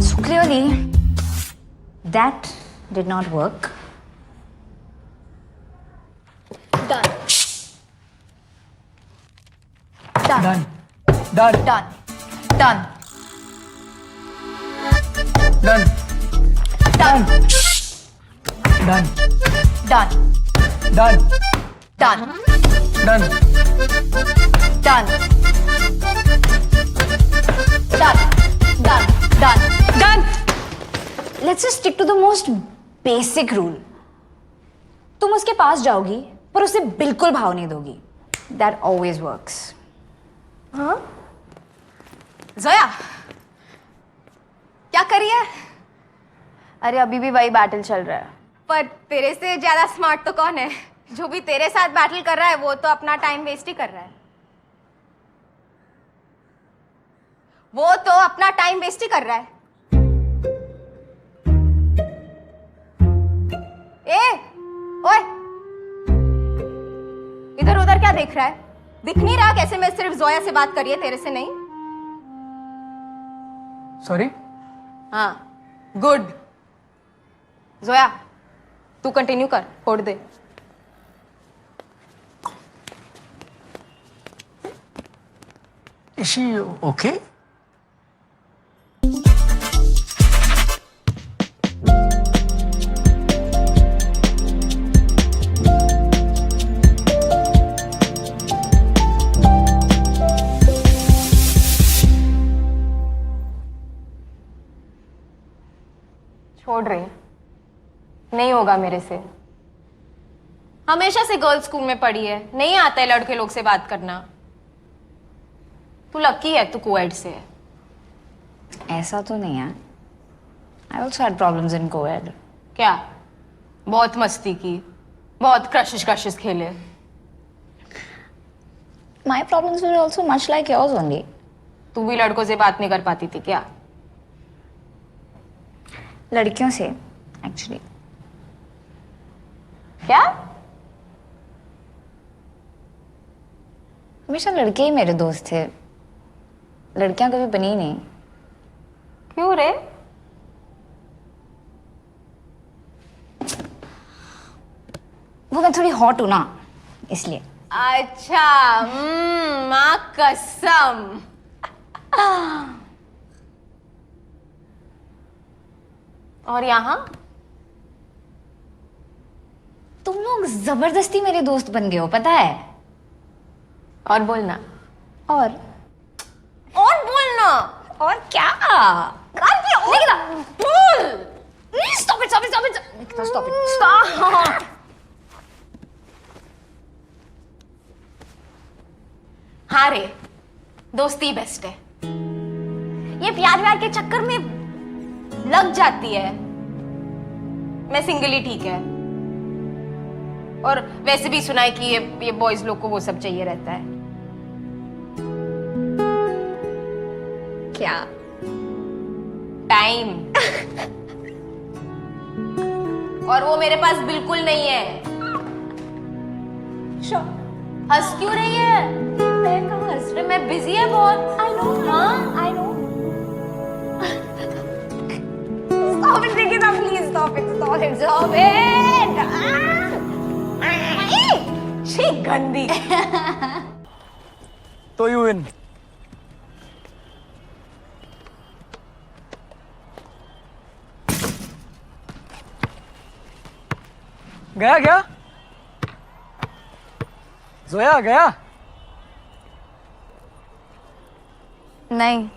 Speaker 8: So clearly, that did not work.
Speaker 12: Done.
Speaker 3: Done.
Speaker 12: Done.
Speaker 3: Done.
Speaker 12: Done.
Speaker 3: Done.
Speaker 12: Done.
Speaker 3: Done.
Speaker 12: Done.
Speaker 3: Done.
Speaker 12: Done.
Speaker 3: Done. Done. Done. Done. Done.
Speaker 8: Let's just stick to the most basic rule. तुम उसके पास जाओगी पर उसे बिल्कुल भाव नहीं दोगी. That always works.
Speaker 3: हाँ? जोया, क्या कर रही है?
Speaker 9: अरे अभी भी वही बैटल चल रहा है.
Speaker 3: पर तेरे से ज्यादा स्मार्ट तो कौन है? जो भी तेरे साथ बैटल कर रहा है वो तो अपना टाइम वेस्ट ही कर रहा है. वो तो अपना टाइम वेस्ट ही कर रहा है. ए, ओए, इधर उधर क्या देख रहा है? दिख नहीं रहा कैसे मैं सिर्फ जोया से बात कर रही है, तेरे से नहीं?
Speaker 12: सॉरी.
Speaker 3: हाँ, गुड. जोया, तू कंटिन्यू कर, छोड़ दे.
Speaker 12: Is she okay?
Speaker 5: छोड़ रही, नहीं होगा मेरे से। हमेशा से गर्ल्स स्कूल में पढ़ी है, नहीं आता है लड़के लोग से बात करना। तू लकी है, तू कोएड से है।
Speaker 7: ऐसा तो नहीं है। I also had problems in co-ed.
Speaker 5: क्या? बहुत मस्ती की, बहुत क्रशेस खेले।
Speaker 7: My problems were also much like yours only.
Speaker 5: तू भी लड़कों से बात नहीं कर पाती थी क्या?
Speaker 7: लड़कियों से एक्चुअली।
Speaker 5: क्या?
Speaker 7: हमेशा लड़के ही मेरे दोस्त थे, लड़कियां कभी बनी नहीं।
Speaker 5: क्यों रे?
Speaker 7: वो मैं थोड़ी हॉट हूं ना, इसलिए।
Speaker 5: अच्छा, माँ कसम। और यहाँ
Speaker 7: तुम लोग जबरदस्ती मेरे दोस्त बन गए हो, पता है?
Speaker 5: और बोलना।
Speaker 7: और
Speaker 5: बोलना।
Speaker 7: और क्या? Stop it.
Speaker 5: हाँ रे, दोस्ती बेस्ट है। ये प्यार के चक्कर में लग जाती है। मैं सिंगल ही ठीक है। और वैसे भी सुना है कि ये बॉयज लोग को वो सब चाहिए रहता है।
Speaker 7: क्या?
Speaker 5: टाइम। और वो मेरे पास बिल्कुल नहीं है। हंस क्यों रही है?
Speaker 7: मैं कहाँ हंस रही?
Speaker 5: मैं बिजी है बहुत।
Speaker 7: I know.
Speaker 5: हाँ?
Speaker 7: I know. Stop it, Nikita, please stop it.
Speaker 5: छी गंदी।
Speaker 12: तो you win. गया जोया गया?
Speaker 9: नहीं,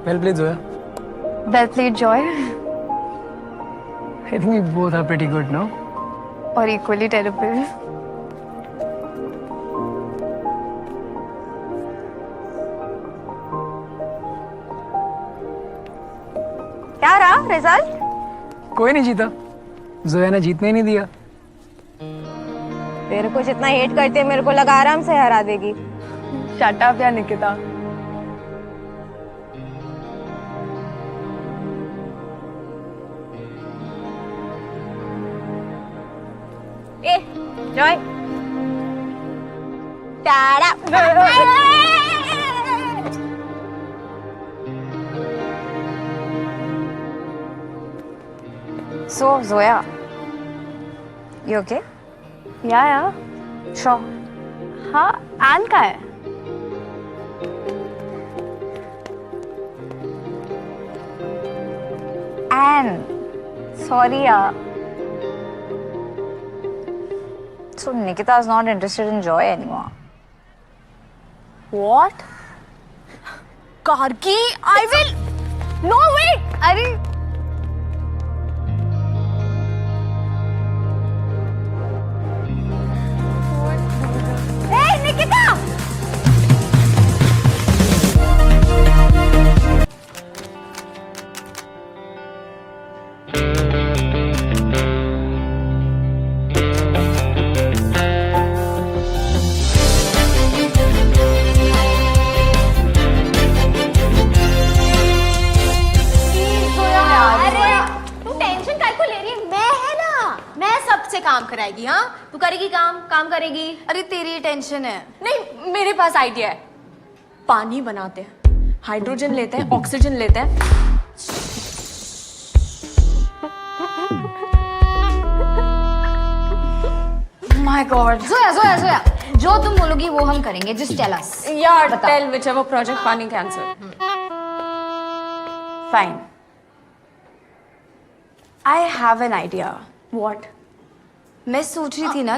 Speaker 12: Well played, Zoya.
Speaker 9: well played, Joy.
Speaker 12: I think we both are pretty good, no?
Speaker 9: Or equally terrible.
Speaker 3: क्या रहा रिजल्ट?
Speaker 12: कोई नहीं जीता, जोया ने जीतने ही नहीं दिया।
Speaker 3: तेरे को जितना हेट करते हैं, मेरे को लगा आराम से हरा देगी।
Speaker 9: Shut up, यार निकिता।
Speaker 3: ए, Joy. Tada.
Speaker 7: So, Zoya, you okay?
Speaker 9: या
Speaker 7: Sure.
Speaker 9: हाँ, एन का है।
Speaker 7: Anne, sorry, So Nikita is not interested in Joy anymore.
Speaker 9: What? Karki, I will. No, wait. अरे
Speaker 3: ए, निकिता!
Speaker 5: काम कराएगी। हाँ, तू करेगी काम करेगी।
Speaker 9: अरे तेरी टेंशन है।
Speaker 5: नहीं, मेरे पास आइडिया है। पानी बनाते हैं, हाइड्रोजन लेते हैं, ऑक्सीजन लेते हैं,
Speaker 8: माय गॉड, जोया जोया जोया, जो तुम बोलोगी वो हम करेंगे, just tell us.
Speaker 9: Yeah, tell whichever project Pani cancelled. Fine. I have an idea. What?
Speaker 8: मैं सोच रही थी ना,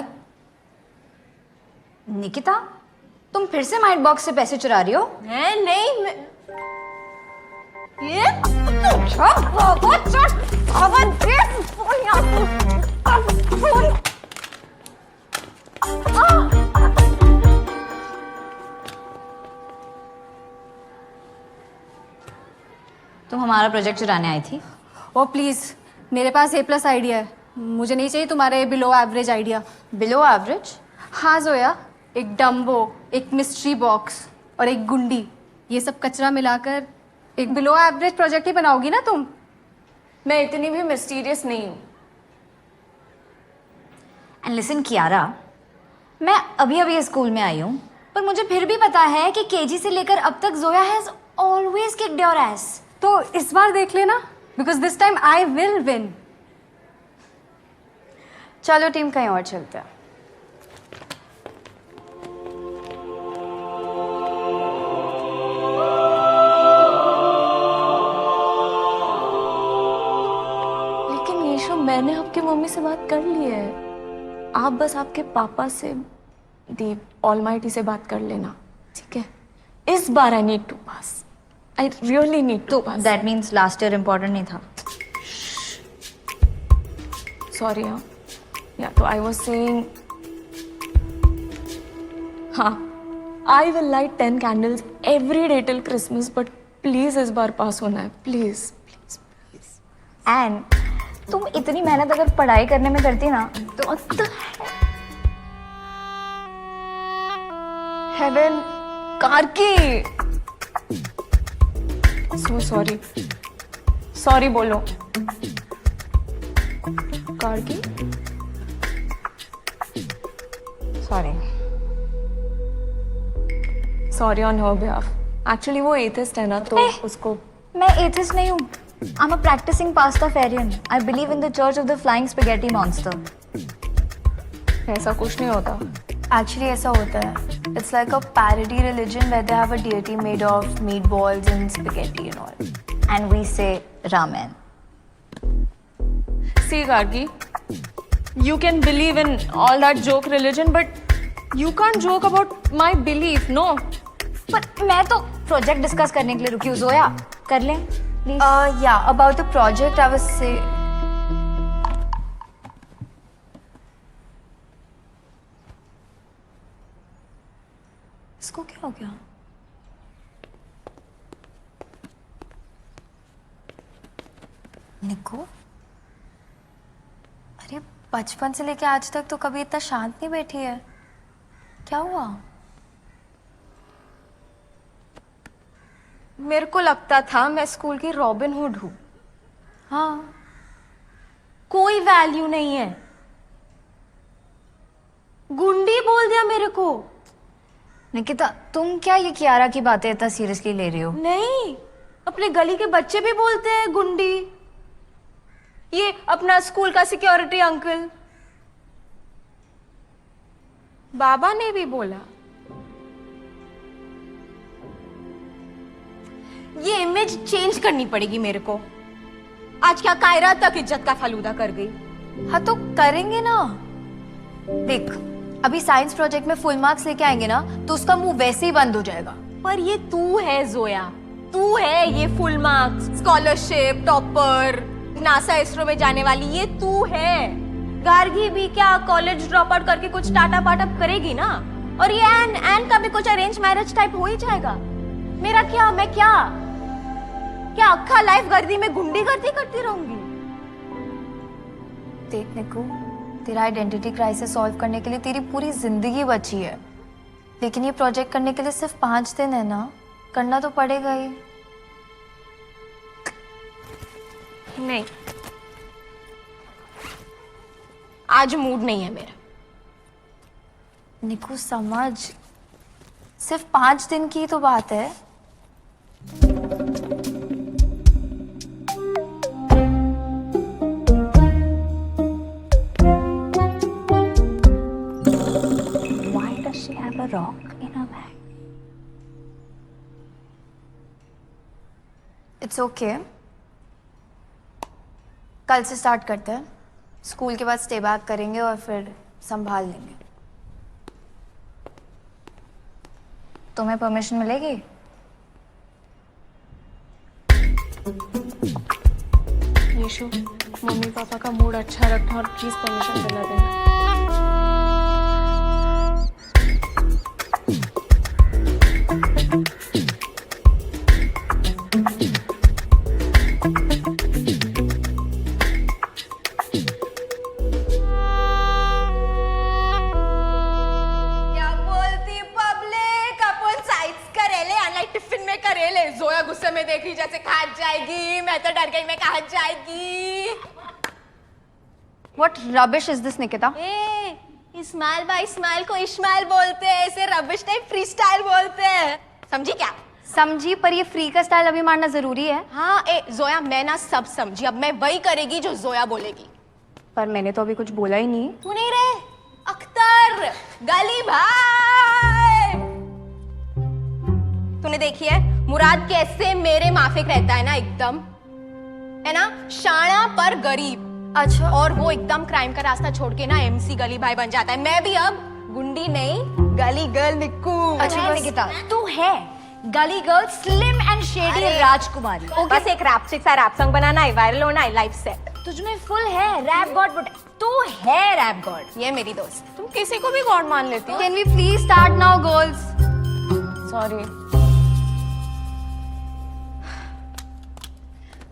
Speaker 8: निकिता तुम फिर से माइंड बॉक्स से पैसे चुरा रही हो?
Speaker 3: है नहीं मैं... ये
Speaker 8: तुम हमारा प्रोजेक्ट चुराने आई थी?
Speaker 2: ओ प्लीज़, मेरे पास A+ आइडिया है, मुझे नहीं चाहिए तुम्हारे below average idea.
Speaker 8: Below average?
Speaker 2: हाँ जोया, एक डम्बो, एक मिस्ट्री बॉक्स और एक गुंडी, ये सब कचरा मिलाकर एक बिलो एवरेज प्रोजेक्ट ही बनाओगी ना तुम?
Speaker 9: मैं इतनी भी मिस्टीरियस नहीं हूँ.
Speaker 8: एंड लिसन कियारा, मैं अभी अभी स्कूल में आई हूँ, पर मुझे फिर भी पता है कि केजी से लेकर अब तक Zoya has always kicked your S.
Speaker 2: तो इस बार देख लेना, because this time I will win.
Speaker 9: चलो टीम कहीं और चलते हैं. लेकिन यीशु, मैंने आपकी मम्मी से बात कर ली है. आप बस आपके पापा से, दी ऑलमाइटी से बात कर लेना, ठीक है? इस बार I need to pass. I really need to pass.
Speaker 8: That means last year important नहीं था.
Speaker 9: सॉरी. हाँ या तो आई वॉज सेइंग, हाँ, I will light 10 candles every day till Christmas, but please इस बार पास होना है, प्लीज प्लीज प्लीज.
Speaker 8: एंड तुम इतनी मेहनत अगर पढ़ाई करने में करती ना तो
Speaker 9: heaven, Karki, so sorry. Sorry बोलो. Karki,
Speaker 8: sorry.
Speaker 9: Sorry on her behalf. Actually वो एथिस्ट है ना, तो उसको.
Speaker 8: मैं एथिस्ट नहीं हूँ. I am a practising Pastafarian. I believe in the church of the flying spaghetti monster.
Speaker 9: ऐसा कुछ नहीं होता.
Speaker 5: Actually ऐसा होता है. It's like a parody religion where they have a deity made of meatballs and spaghetti and all.
Speaker 8: And we say ramen.
Speaker 9: See, Gargi, you can believe in all that joke religion, but you can't joke about my belief, no?
Speaker 8: पर मैं तो project discuss करने के लिए रुकी हूँ. जोया, कर लें please.
Speaker 5: Yeah, about the project I was saying.
Speaker 8: इसको क्या हो गया? निको,
Speaker 5: अरे बचपन से लेके आज तक तो कभी इतना शांत नहीं बैठी है. क्या हुआ? मेरे को लगता था मैं स्कूल की रॉबिन हुड हूँ. हाँ, कोई वैल्यू नहीं है. गुंडी बोल दिया मेरे को.
Speaker 8: निकिता, तुम क्या ये कियारा की बातें इतना सीरियसली ले रही हो?
Speaker 5: नहीं, अपने गली के बच्चे भी बोलते हैं गुंडी. ये अपना स्कूल का सिक्योरिटी अंकल, बाबा ने भी बोला. ये इमेज चेंज करनी पड़ेगी मेरे को. आज क्या कायरा तक इज्जत का फालूदा कर गई. हाँ तो करेंगे ना. देख, अभी साइंस प्रोजेक्ट में फुल मार्क्स लेके आएंगे ना तो उसका मुंह वैसे ही बंद हो जाएगा. पर ये तू है जोया, तू है ये full marks, scholarship, topper, NASA ISRO में जाने वाली, ये तू है. गार्गी भी क्या कॉलेज ड्रॉप आउट करके कुछ स्टार्टअप वार्टअप करेगी ना. और ये एन का भी कुछ अरेंज मैरिज टाइप हो ही जाएगा. मेरा क्या, मैं क्या अक्खा लाइफ गर्दी में गुंडी गर्दी करती रहूंगी. देखने को तेरा आइडेंटिटी क्राइसिस सॉल्व करने के लिए तेरी पूरी जिंदगी बची है, लेकिन ये प्रोजेक्ट करने के लिए सिर्फ 5 दिन है ना. करना तो पड़ेगा ही. नहीं, आज मूड नहीं है मेरा. निकू समझ, सिर्फ 5 दिन की तो बात है.
Speaker 7: rock in our bag.
Speaker 9: It's okay, कल से स्टार्ट करते हैं। स्कूल के बाद स्टे बैक करेंगे और फिर संभाल लेंगे।
Speaker 7: तुम्हें परमिशन मिलेगी?
Speaker 9: यीशु, मम्मी पापा का मूड अच्छा रखना और प्लीज परमिशन दिला देना।
Speaker 3: क्या बोलती पब्लिक? अपन साइट्स करेले अनलाइक टिफिन में करेले। जोया गुस्से में देख रही जैसे खा जाएगी। मैं तो डर गई मैं कहा जाएगी।
Speaker 2: What rubbish is this, Nikita?
Speaker 3: ए, इस्माइल भाई इस्माइल को इस्माइल बोलते हैं, ऐसे रबिश टाइप फ्री स्टाइल बोलते हैं। समझी क्या?
Speaker 2: समझी, पर ये फ्री का स्टाइल अभी मारना जरूरी है।
Speaker 3: हाँ ए जोया, मैं ना सब समझी। अब मैं वही करेगी जो जोया बोलेगी।
Speaker 2: पर मैंने तो अभी कुछ बोला ही नहीं।
Speaker 3: तू नहीं रे अख्तर, गली भाई। तूने देखी है मुराद कैसे मेरे माफिक रहता है ना, एकदम है ना, शाना पर गरीब।
Speaker 2: अच्छा,
Speaker 3: और वो एकदम क्राइम का रास्ता छोड़ के ना एमसी गली भाई बन जाता है। मैं भी अब गुंडी नहीं, गली गर्ल निक्कू।
Speaker 2: अच्छा बस।
Speaker 7: निकिता, तू है गली गर्ल, स्लिम एंड शेडी राजकुमारी।
Speaker 3: बस एक रैप सॉन्ग बनाना है, वायरल होना है, लाइफ सेट।
Speaker 7: तुझमें फुल है रैप गॉड, बट तू है रैप गॉड।
Speaker 3: ये मेरी दोस्त।
Speaker 9: तुम किसी को भी गॉड मान लेती हो।
Speaker 2: Can we please start now, girls?
Speaker 9: Sorry.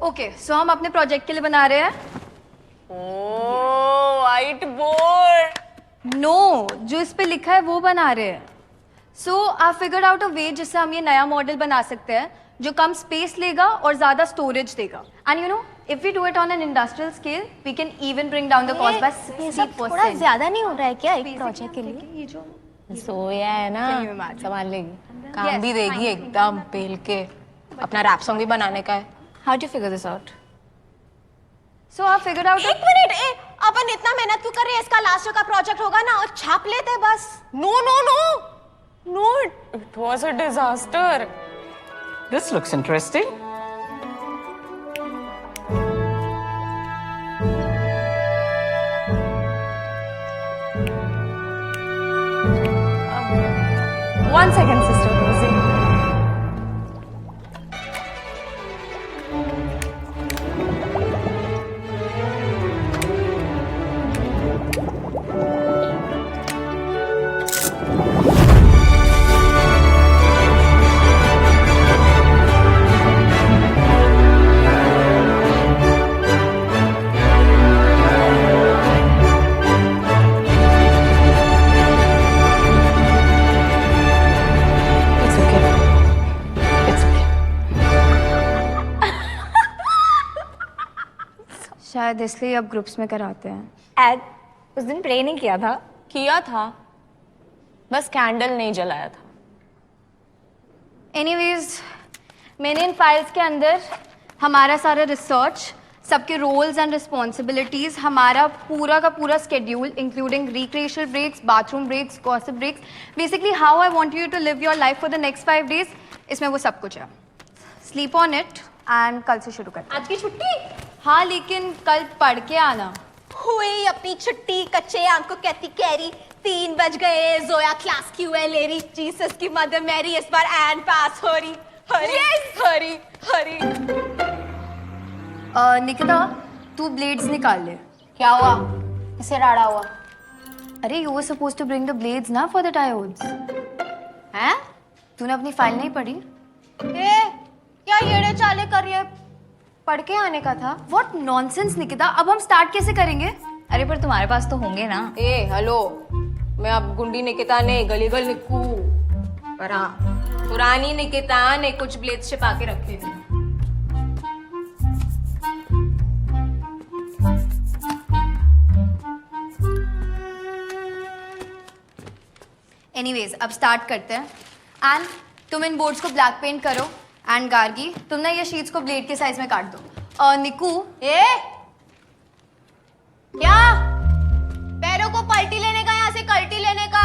Speaker 2: Okay, so हम अपने प्रोजेक्ट के लिए बना रहे हैं।
Speaker 9: White board.
Speaker 2: नो, जो इस पे लिखा है वो बना रहे हैं। सो आई फिगर्ड आउट अ वे जिससे हम ये नया मॉडल बना सकते हैं जो कम स्पेस लेगा और ज्यादा स्टोरेज देगा। And you know, if we do it on an industrial scale we can even bring down the cost by 60%।
Speaker 3: थोड़ा ज्यादा नहीं हो रहा है क्या एक प्रोजेक्ट के लिए?
Speaker 2: ये जो
Speaker 3: सोया है ना, संभाल लेगी, काम भी देगी एकदम पेल के। अपना रैप सॉन्ग भी बनाने का है।
Speaker 7: How do figure this out?
Speaker 2: So I figured out.
Speaker 3: एक मिनट, अपन इतना मेहनत क्यों कर रहे हैं? इसका लास्ट का प्रोजेक्ट होगा ना और छाप लेते हैं बस। No no no no,
Speaker 9: it was a disaster.
Speaker 6: This looks interesting.
Speaker 2: One second, sister Rosie. शायद इसलिए अब ग्रुप्स में कराते हैं।
Speaker 7: एड उस दिन प्रे नहीं किया था?
Speaker 9: किया था, बस कैंडल नहीं जलाया था।
Speaker 2: एनीवेज, मैंने इन फाइल्स के अंदर हमारा सारा रिसर्च, सबके रोल्स एंड रिस्पॉन्सिबिलिटीज, हमारा पूरा का पूरा schedule including recreational breaks, bathroom breaks, gossip breaks, basically how I want you to live your life for the next 5 days, इसमें वो सब कुछ है। स्लीप ऑन इट एंड कल से शुरू करते हैं।
Speaker 3: आज की छुट्टी?
Speaker 2: हाँ, लेकिन कल पढ़ के आना।
Speaker 3: हुई अपनी छुट्टी, कच्चे आम को कहती कैरी। 3 बज गए, जोया क्लास क्यों है ले रही? जीसस की मदर मैरी इस बार एंड पास हो रही। हरी हरी हरी।
Speaker 2: निकिता, तू ब्लेड्स निकाल ले।
Speaker 3: क्या हुआ? किसे राड़ा हुआ?
Speaker 2: अरे you were supposed to bring the blades ना फॉर द डायोड्स। हैं? तूने अपनी फाइल नहीं पढ़ी?
Speaker 3: क्या येड़े चाले कर रही है? पढ़ के आने का था।
Speaker 2: व्हाट नॉनसेंस निकिता, अब हम स्टार्ट कैसे करेंगे?
Speaker 7: अरे पर तुम्हारे पास तो होंगे ना।
Speaker 3: हेलो, मैं अब गुंडी निकिता ने गली गल निक्कू पर हाँ, पुरानी निकिता ने कुछ ब्लेड छिपा के रखे थे।
Speaker 2: एनीवेज, अब स्टार्ट करते हैं। एंड तुम इन बोर्ड्स को ब्लैक पेंट करो। एंड गार्गी, तुम ना ये शीट्स को ब्लेड के साइज में काट दो। निकू,
Speaker 3: क्या पैरों को पलटी लेने का, यहाँ से कल्टी लेने का?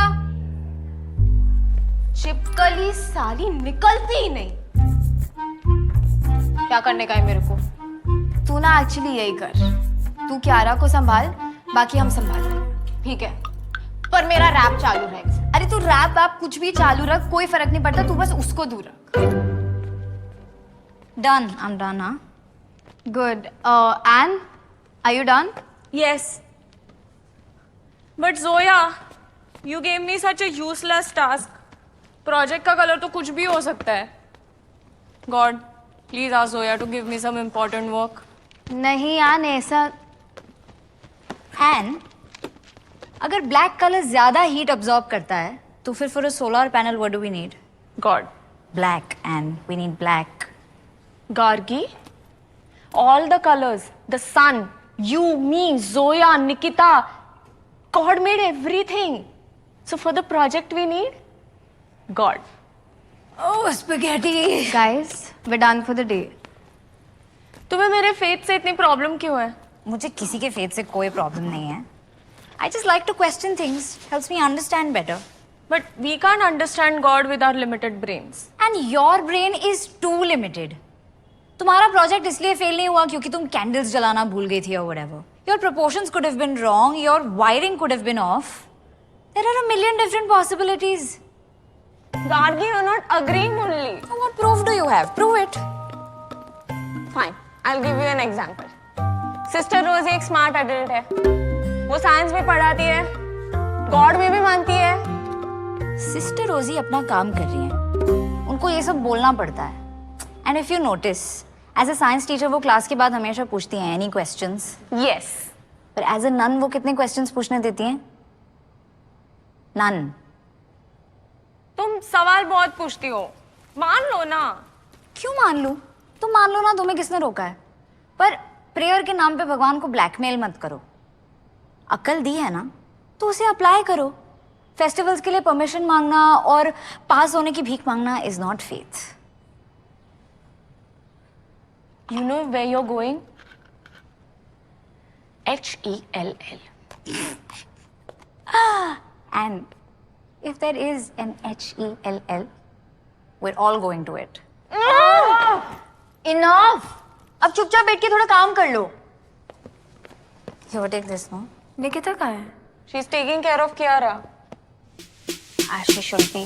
Speaker 5: चिपकली साली निकलती ही नहीं। क्या करने का है मेरे को?
Speaker 9: तू ना एक्चुअली यही कर, तू क्यारा को संभाल, बाकी हम संभाल लेंगे।
Speaker 5: ठीक है, पर मेरा रैप चालू है।
Speaker 9: अरे तू रैप वैप कुछ भी चालू रख, कोई फर्क नहीं पड़ता, तू बस उसको दूर रख।
Speaker 7: Done. I'm done, huh?
Speaker 9: Good. Anne, are you done?
Speaker 13: Yes. But Zoya, you gave me such a useless task. Project का कलर तो कुछ भी हो सकता है. God, please ask Zoya to give me some important work.
Speaker 9: नहीं यार, ऐसा
Speaker 7: And अगर ब्लैक कलर ज्यादा हीट अब्सॉर्ब करता है तो फिर for a solar panel what do we need?
Speaker 13: God.
Speaker 7: Black and we need black.
Speaker 13: Gargi, all the colors, the sun, you, me, Zoya, Nikita, God made everything. So for the project we need God.
Speaker 7: Oh, spaghetti.
Speaker 9: guys, we're done for the day.
Speaker 13: तुम्हें मेरे faith से इतनी problem क्यों है?
Speaker 7: मुझे किसी के faith से कोई प्रॉब्लम नहीं है. I just like to question things. Helps me understand better.
Speaker 13: But we can't understand God with our limited brains.
Speaker 7: And your brain is too limited. तुम्हारा प्रोजेक्ट इसलिए फेल नहीं हुआ क्योंकि तुम कैंडल्स जलाना भूल गई थी or whatever. Your proportions could have been wrong. Your wiring could have been off. There are a million different possibilities.
Speaker 13: Gargi, you're not agreeing only.
Speaker 7: What proof do you have? Prove it.
Speaker 13: Fine, I'll give you an example. Sister Rosie एक smart adult है. वो science भी पढ़ाती है, God में भी मानती है.
Speaker 7: सिस्टर रोजी अपना काम कर रही हैं. उनको ये सब बोलना पड़ता है. And if you notice, as a science teacher वो क्लास के बाद हमेशा पूछती हैं एनी क्वेश्चंस.
Speaker 13: Yes.
Speaker 7: पर एज अ नन वो कितने क्वेश्चंस पूछने देती हैं? नन.
Speaker 13: तुम सवाल बहुत पूछती हो, मान लो ना.
Speaker 7: क्यों मान लूं? तुम मान लो ना, तुम्हें किसने रोका है? पर प्रेयर के नाम पे भगवान को ब्लैकमेल मत करो. अकल दी है ना तो उसे अप्लाई करो. फेस्टिवल्स के लिए परमिशन मांगना और पास होने की भीख मांगना is not faith.
Speaker 13: You know where you're going? H-E-L-L.
Speaker 7: And if there is an H-E-L-L, we're all going to it.
Speaker 9: Enough! अब चुपचाप बैठ के थोड़ा काम कर लो.
Speaker 7: Here, take this, no?
Speaker 9: Nikita कहाँ है?
Speaker 13: She's taking care of Kiara.
Speaker 7: As she should be.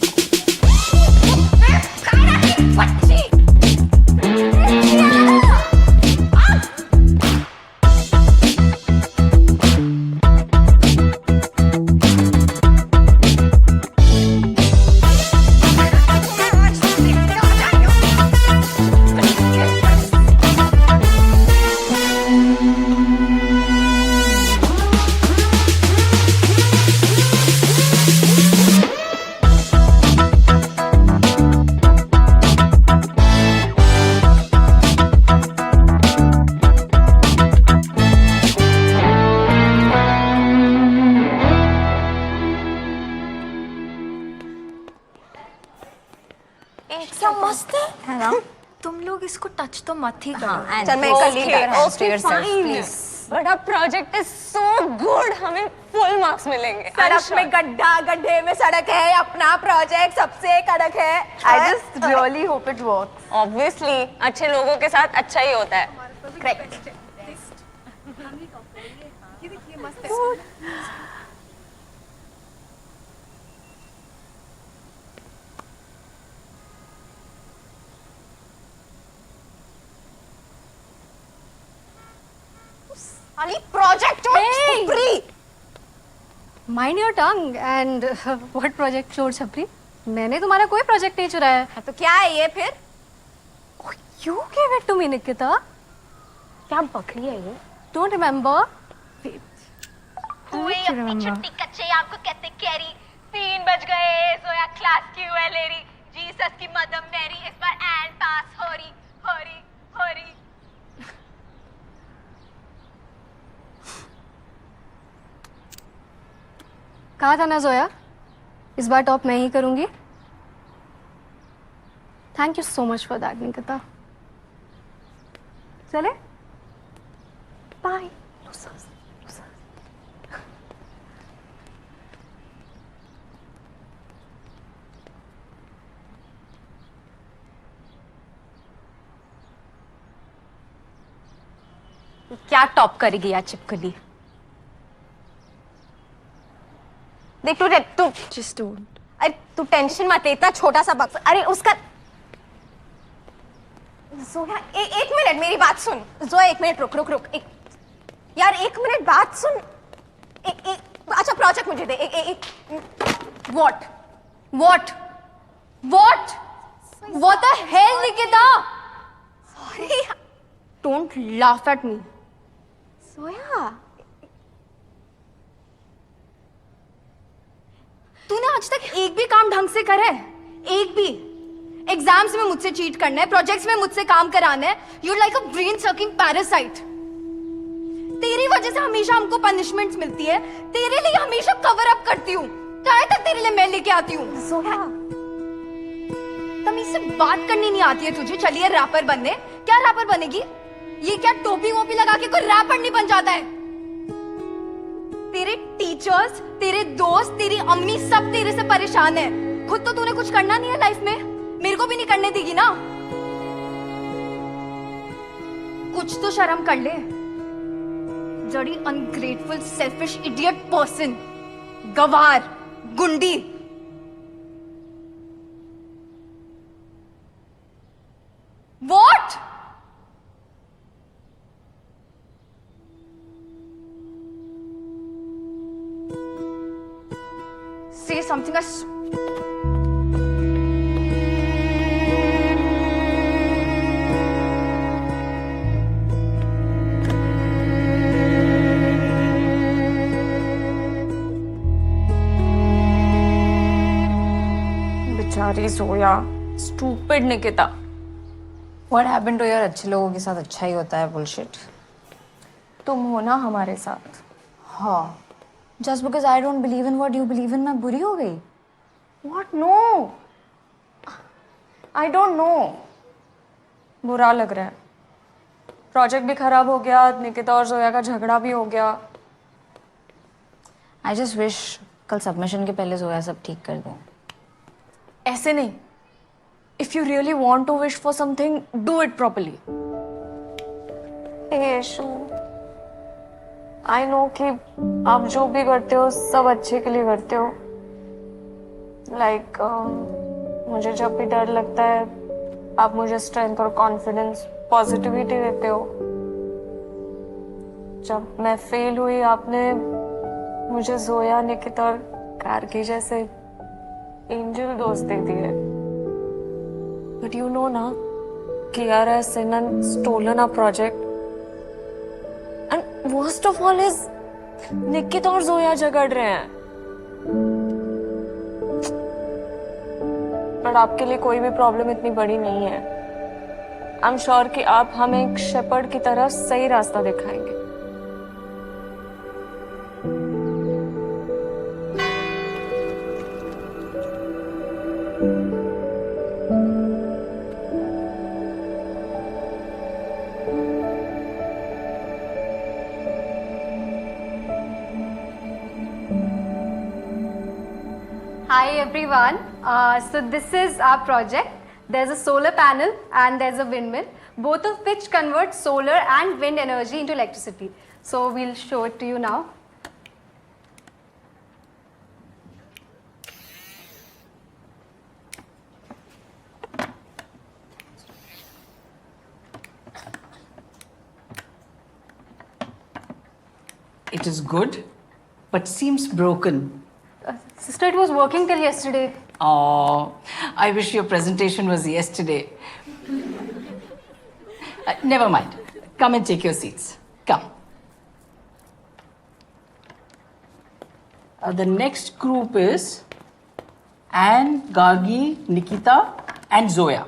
Speaker 9: क्या मस्त है.
Speaker 7: है ना?
Speaker 9: तुम लोग इसको टच तो मत ही करो.
Speaker 7: हाँ,
Speaker 3: चल मैं कर ली.
Speaker 7: please.
Speaker 13: But our project is so good. हमें full marks मिलेंगे.
Speaker 3: सड़क में गड्ढा, गड्ढे में सड़क है. अपना प्रोजेक्ट सबसे कड़क है.
Speaker 9: I just really hope it works.
Speaker 13: Obviously, अच्छे लोगों के साथ अच्छा ही होता है.
Speaker 3: Correct.
Speaker 5: साली प्रोजेक्ट छपरी.
Speaker 2: Mind your tongue and what project चोर छपरी? मैंने तुम्हारा कोई प्रोजेक्ट नहीं चुराया है.
Speaker 3: तो क्या है ये फिर?
Speaker 2: You gave it to me, Nikita.
Speaker 13: क्या बकरी है ये?
Speaker 2: Don't remember?
Speaker 5: हुए अपनी छुट्टी कच्चे आपको कहते कैरी. 3 बज गए, सोया क्लास क्यों है लेरी. जीसस की मदर मैरी इस बार एंड पास हो रही.
Speaker 2: कहा था ना जोया, इस बार टॉप मैं ही करूंगी. Thank you so much for that Nikita. चले बाय.
Speaker 3: क्या टॉप करेगी यार चिपकली? देख तू
Speaker 9: Just don't.
Speaker 3: अरे तू टेंशन मत ले, इतना छोटा सा बक्सा, अरे उसका जोया एक मिनट मेरी बात सुन। जोया एक मिनट रुक रुक रुक यार एक मिनट बात सुन। अच्छा प्रोजेक्ट मुझे दे। What what what what the hell Nikita? Sorry
Speaker 2: Don't laugh at me.
Speaker 3: Zoya
Speaker 2: तूने आज तक एक भी काम ढंग से करा है? एक भी? एग्जाम्स में मुझसे चीट करना है, प्रोजेक्ट्स में मुझसे काम कराना है। You're like a brain sucking parasite. तेरी वजह से हमेशा हमको पनिशमेंट्स मिलती है, तेरे लिए हमेशा कवर अप करती हूँ, कहाँ तक तेरे लिए मैं लेके आती हूँ। तमीज से बात करनी नहीं आती है तुझे? चलिए रैपर बनने। क्या रैपर बनेगी? ये क्या टोपी वोपी लगा के कोई रैपर नहीं बन जाता है? तेरे टीचर्स, तेरे दोस्त, तेरी अम्मी सब तेरे से परेशान है। खुद तो तूने कुछ करना नहीं है लाइफ में, मेरे को भी नहीं करने देगी ना। कुछ तो शर्म कर ले। जड़ी अनग्रेटफुल सेल्फिश इडियट पर्सन, गवार, गुंडी। What? Say something.
Speaker 9: बेचारी Zoya, stupid Nikita.
Speaker 7: What happened to your अच्छे लोगों के साथ अच्छा ही होता है bullshit.
Speaker 9: तुम हो ना हमारे साथ।
Speaker 7: हाँ, just because I don't believe in what you believe in मैं बुरी हो गई?
Speaker 9: What? No. I don't know. बुरा लग रहा है। प्रोजेक्ट भी खराब हो गया, निकिता और जोया का झगड़ा भी हो गया।
Speaker 7: I just wish कल सबमिशन के पहले जोया सब ठीक कर दूँ।
Speaker 9: ऐसे नहीं। If you really want to wish for something, do it properly. Hey Yeshu, I know कि आप जो भी करते हो सब अच्छे के लिए करते हो। Like मुझे जब भी डर लगता है आप मुझे स्ट्रेंथ और कॉन्फिडेंस, पॉजिटिविटी देते हो। जब मैं फेल हुई आपने मुझे जोया, निकिता और कार्की जैसे एंजल दोस्त दे दिए। But you know ना, Kiara has sinned and stolen our project. And worst of all is, Nikita और जोया झगड़ रहे हैं। पर आपके लिए कोई भी प्रॉब्लम इतनी बड़ी नहीं है। आई एम श्योर कि आप हमें एक शेपर्ड की तरह सही रास्ता दिखाएंगे।
Speaker 2: Hi everyone. So this is our project. There's a solar panel and there's a windmill, both of which convert solar and wind energy into electricity. So we'll show it to you now.
Speaker 6: It is good, but seems broken.
Speaker 2: Sister, it was working till yesterday.
Speaker 6: Oh, I wish your presentation was yesterday. Never mind. Come and take your seats. Come. The next group is Anne, Gargi, Nikita, and Zoya.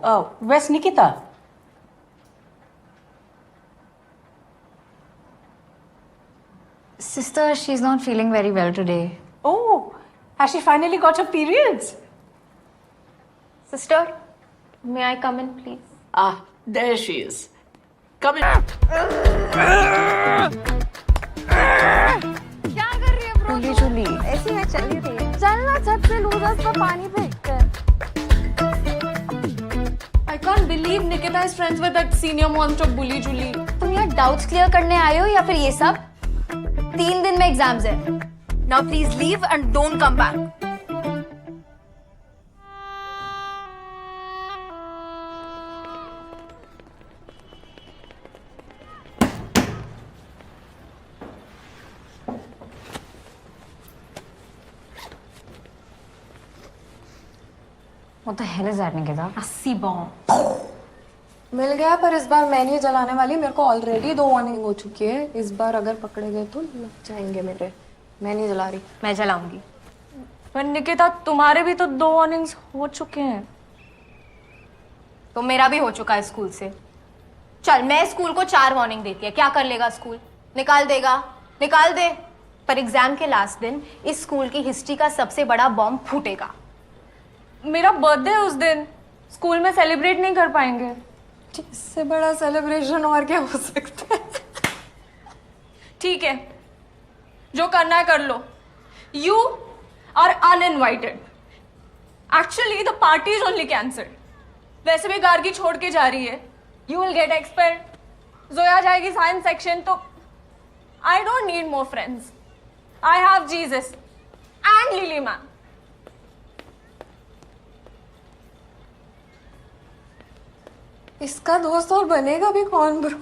Speaker 6: Oh, where's Nikita?
Speaker 7: Sister, she's not feeling very well today.
Speaker 6: Oh, has she finally got her periods?
Speaker 9: Sister, may I come in, please?
Speaker 6: Ah, there she is.
Speaker 10: Come in.
Speaker 2: क्या कर रही है bro?
Speaker 8: चुली चुली
Speaker 2: ऐसी मैं चल ही रही है। चलना छत से लूजर्स पर पानी फेंकते हैं। I can't believe Nikita is friends with that senior monster bully Julie.
Speaker 8: तुम यहाँ डाउट्स क्लियर करने आए हो या फिर ये सब? 3 दिन में एग्जाम्स है. Now please leave and don't come back.
Speaker 7: What the hell is that, Nikita?
Speaker 8: 80 bomb.
Speaker 9: मिल गया, पर इस बार मैं नहीं जलाने वाली. मेरे को ऑलरेडी 2 वार्निंग हो चुकी है. इस बार अगर पकड़े गए तो लग जाएंगे मेरे. मैं नहीं जला रही.
Speaker 8: मैं जलाऊंगी.
Speaker 13: पर निकिता तुम्हारे भी तो 2 वार्निंग्स हो चुके हैं.
Speaker 3: तो मेरा भी हो चुका है स्कूल से. चल, मैं स्कूल को 4 वार्निंग देती है, क्या कर लेगा स्कूल? निकाल देगा, निकाल दे. पर एग्जाम के लास्ट दिन इस स्कूल की हिस्ट्री का सबसे बड़ा बॉम्ब फूटेगा.
Speaker 13: मेरा बर्थडे है उस दिन, स्कूल में सेलिब्रेट नहीं कर पाएंगे.
Speaker 9: इससे बड़ा सेलिब्रेशन और क्या हो सकता है?
Speaker 13: ठीक है, जो करना है कर लो. You are uninvited. Actually the party is only cancelled. वैसे भी गार्गी छोड़ के जा रही है. You will get expelled. Zoya जाएगी साइंस सेक्शन. तो I don't need more friends. I have Jesus and Lily ma'am.
Speaker 9: इसका दोस्त और बनेगा भी कौन ब्रो?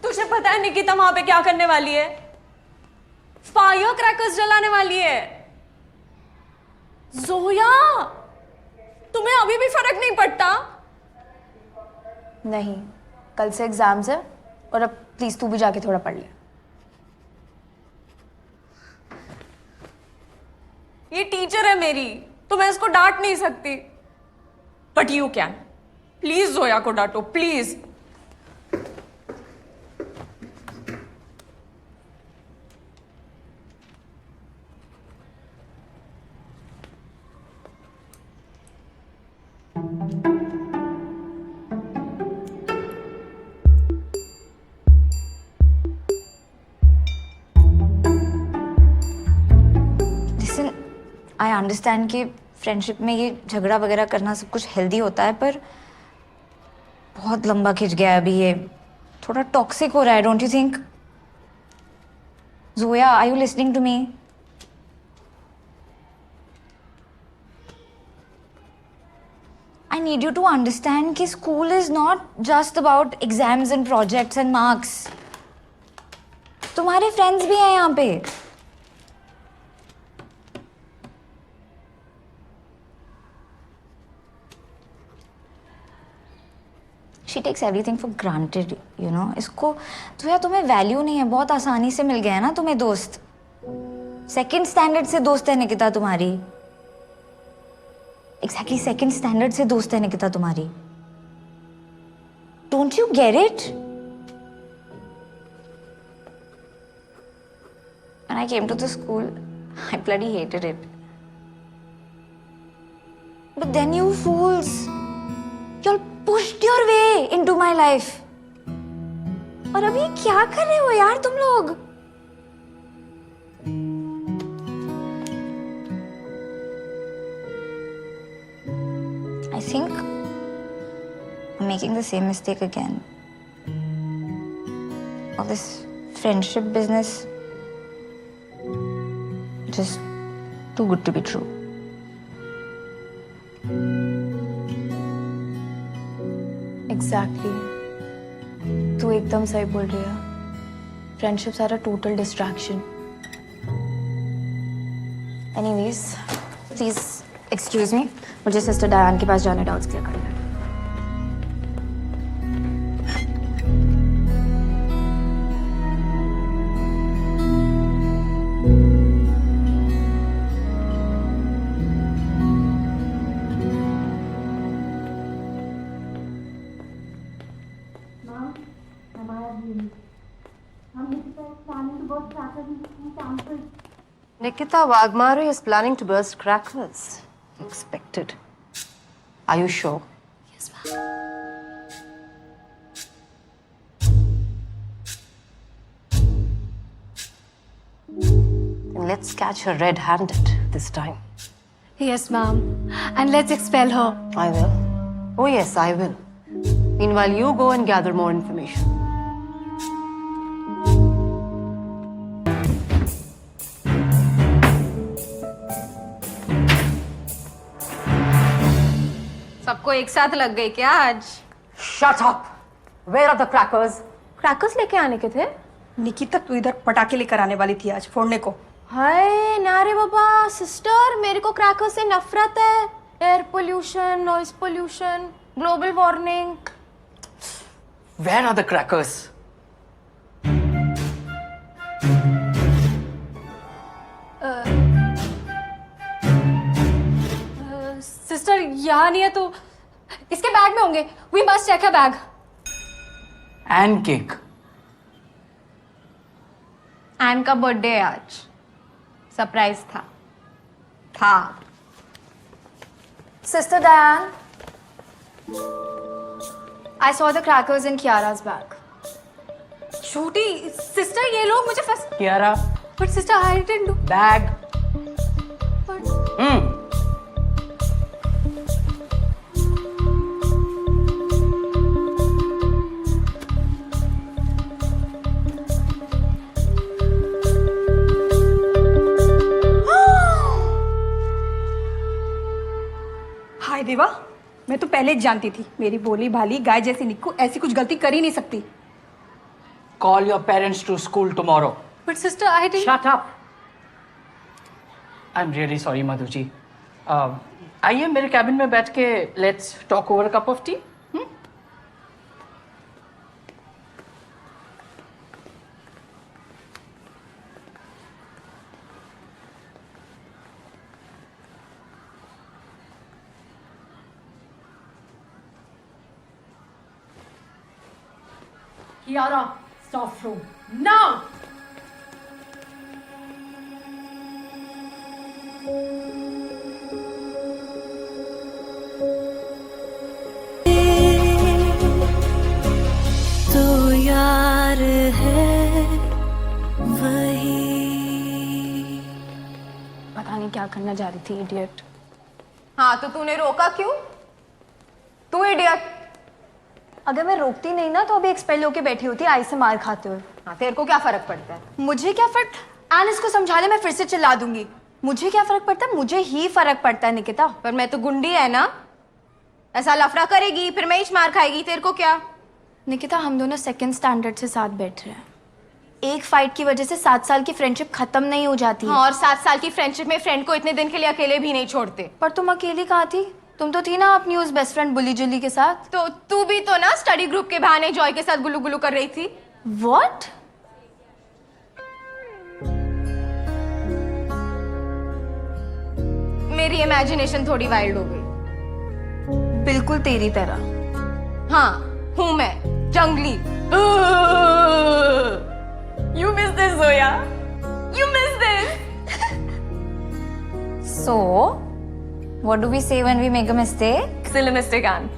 Speaker 13: तुझे पता है निकिता वहां पे क्या करने वाली है? फायर क्रैकर्स जलाने वाली है. जोया, तुम्हें अभी भी फर्क नहीं पड़ता?
Speaker 9: नहीं, कल से एग्जाम्स है और अब प्लीज तू भी जाके थोड़ा पढ़ ले.
Speaker 13: ये टीचर है मेरी, तो मैं इसको डांट नहीं सकती. But you can. Please Zoya को डांटो, प्लीज.
Speaker 7: आई अंडरस्टैंड कि फ्रेंडशिप में ये झगड़ा वगैरह करना सब कुछ हेल्दी होता है, पर बहुत लंबा खिंच गया है अभी. ये थोड़ा टॉक्सिक हो रहा है, don't you think? Zoya, are you listening to me? I need you to understand कि school is not just about exams and projects and marks. तुम्हारे फ्रेंड्स भी हैं यहाँ पे. She takes everything for granted, you know. इसको तो यार तुम्हें वैल्यू नहीं है. बहुत आसानी से मिल गया है ना तुम्हें दोस्त. 2nd स्टैंडर्ड से दोस्त है निकिता तुम्हारी. Exactly 2nd स्टैंडर्ड से दोस्त है निकिता तुम्हारी. Don't you get it? When I came to the school, I bloody hated it. But then you fools, y'all pushed your way into my life. और अभी क्या कर रहे हो यार तुम लोग? I think I'm making the same mistake again. All this friendship business, just too good to be true.
Speaker 9: Exactly, तू एकदम सही बोल रही है. Friendships are a total distraction. Anyways,
Speaker 7: please excuse me, मुझे सिस्टर डायन के पास जाना, डाउट्स क्लियर करना.
Speaker 2: हमारा
Speaker 4: Nikita Wagmare is planning to burst crackers. Expected. Are you sure?
Speaker 5: Yes, ma'am.
Speaker 4: Then let's catch her red-handed this time.
Speaker 2: Yes, ma'am. And let's expel her.
Speaker 4: I will. Oh yes, I will. Meanwhile, you go and gather more information.
Speaker 1: सबको एक साथ लग गई क्या आज?
Speaker 4: Shut up! Where are the crackers?
Speaker 3: Crackers लेके आने के थे?
Speaker 1: निकिता तू इधर पटाखे लेकर आने वाली थी आज फोड़ने को।
Speaker 3: हाय ना रे बाबा, सिस्टर मेरे को क्रैकर्स से नफरत है। Air pollution, noise pollution, global warming.
Speaker 12: Where are the crackers?
Speaker 2: Sister यहाँ नहीं है तो इसके बैग में होंगे। We must check a bag.
Speaker 12: And cake.
Speaker 3: Ann का बर्थडे है आज, सरप्राइज था।
Speaker 2: Sister Diane, I saw the crackers in Kiara's bag. झूठी सिस्टर, ये लोग मुझे फंस।
Speaker 12: Kiara,
Speaker 2: But sister, I didn't do.
Speaker 12: bag.
Speaker 2: But
Speaker 1: हाय देवा, मैं तो पहले जानती थी मेरी भोली भाली गाय जैसी निक्कू ऐसी कुछ गलती कर ही नहीं सकती।
Speaker 12: Call your parents to school tomorrow.
Speaker 2: but sister, I didn't.
Speaker 4: Shut up!
Speaker 12: I'm really sorry, Madhu ji. आइए मेरे कैबिन में बैठ के let's talk over a cup of tea.
Speaker 2: Kiara, staff room now.
Speaker 11: तो यार है वही।
Speaker 2: पता नहीं क्या करना जा रही थी, इडियट।
Speaker 3: हाँ तो तूने रोका क्यों? तू इडियट।
Speaker 8: अगर मैं रोकती नहीं ना तो अभी एक्सपेल होके बैठी होती आई से मार खाते हुए।
Speaker 3: हाँ तेरे को क्या फर्क पड़ता है?
Speaker 8: मुझे क्या फर्क? एन इसको समझा ले, मैं फिर से चिल्ला दूंगी। मुझे क्या फर्क पड़ता है? मुझे ही फर्क पड़ता है निकिता।
Speaker 3: पर मैं तो गुंडी है ना, ऐसा लफड़ा करेगी फिर मैं ही मार खाएगी, तेरे को क्या?
Speaker 8: निकिता, हम दोनों सेकंड स्टैंडर्ड से साथ बैठ रहे हैं। एक फाइट की वजह से 7 साल की फ्रेंडशिप खत्म नहीं हो जाती।
Speaker 3: हाँ, और 7 साल की फ्रेंडशिप में फ्रेंड को इतने दिन के लिए अकेले भी नहीं छोड़ते।
Speaker 8: पर तुम अकेली कहाँ थी? तुम तो थी ना अपनी उस बेस्ट फ्रेंड बुली जुली के साथ।
Speaker 3: तो तू भी तो ना स्टडी ग्रुप के बहाने जॉय के साथ गुल्लू गुल्लू कर रही थी।
Speaker 8: व्हाट?
Speaker 3: मेरी इमेजिनेशन थोड़ी वाइल्ड हो गई।
Speaker 8: बिल्कुल तेरी तरह।
Speaker 3: हाँ हूँ मैं, जंगली।
Speaker 13: You miss this, Zoya. You miss this.
Speaker 7: So, what do we say when we make a mistake?
Speaker 13: Still a mistake, Anne.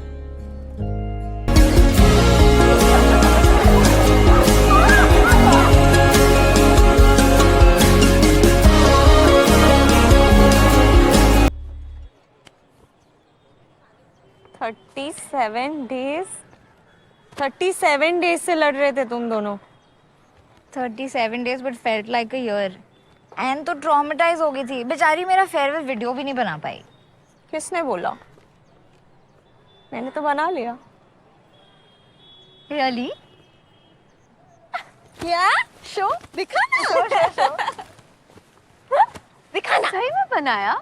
Speaker 13: $37 days से लड़ रहे थे तुम दोनों।
Speaker 7: 37 days but felt like a year. And तो ट्रॉमेटाइज हो गई थी बेचारी, मेरा फेयरवेल वीडियो भी नहीं बना पाई।
Speaker 13: किसने बोला? मैंने तो बना लिया।
Speaker 7: रियली?
Speaker 13: क्या? शो दिखाना। दिखाना।
Speaker 8: सही में बनाया?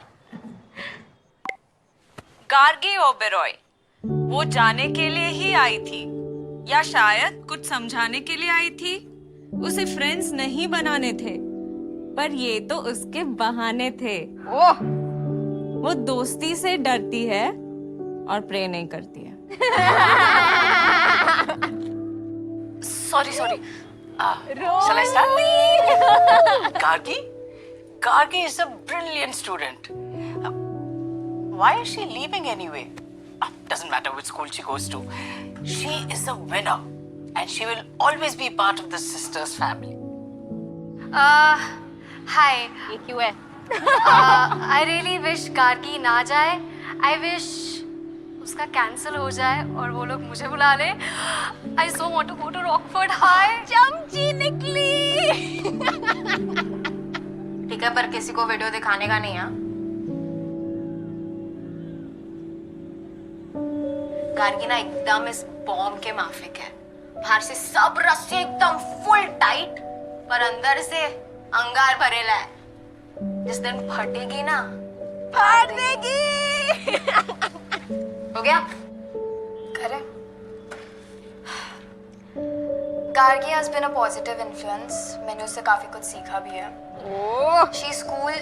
Speaker 14: गार्गी ओबेरॉय वो जाने के लिए ही आई थी या शायद कुछ समझाने के लिए आई थी। उसे फ्रेंड्स नहीं बनाने थे, पर ये तो उसके बहाने थे। ओह, वो दोस्ती से डरती है और प्रे नहीं करती है।
Speaker 10: Sorry
Speaker 6: Shall I start? Gargi is a brilliant student. Why is she leaving anyway? Doesn't matter which school she goes to. She is a winner, and she will always be part of the sisters family.
Speaker 2: Hi.
Speaker 5: ये क्यों है?
Speaker 2: I really wish Gargi ना जाए. I wish उसका cancel हो जाए और वो लोग मुझे बुला ले. I so want to go to Rockford High.
Speaker 5: चमची निकली। ठीक है, पर किसी को वीडियो दिखाने का नहीं है। गार्गी ना एकदम इस बॉम्ब के माफिक है। बाहर से सब रस्सी एकदम फुल टाइट, पर अंदर से अंगार भरेला है। जिस दिन फटेगी ना, फाड़ देगी। हो गया?
Speaker 9: करे? Gargi has been a positive influence. मैंने उससे काफी कुछ सीखा भी है. She's cool.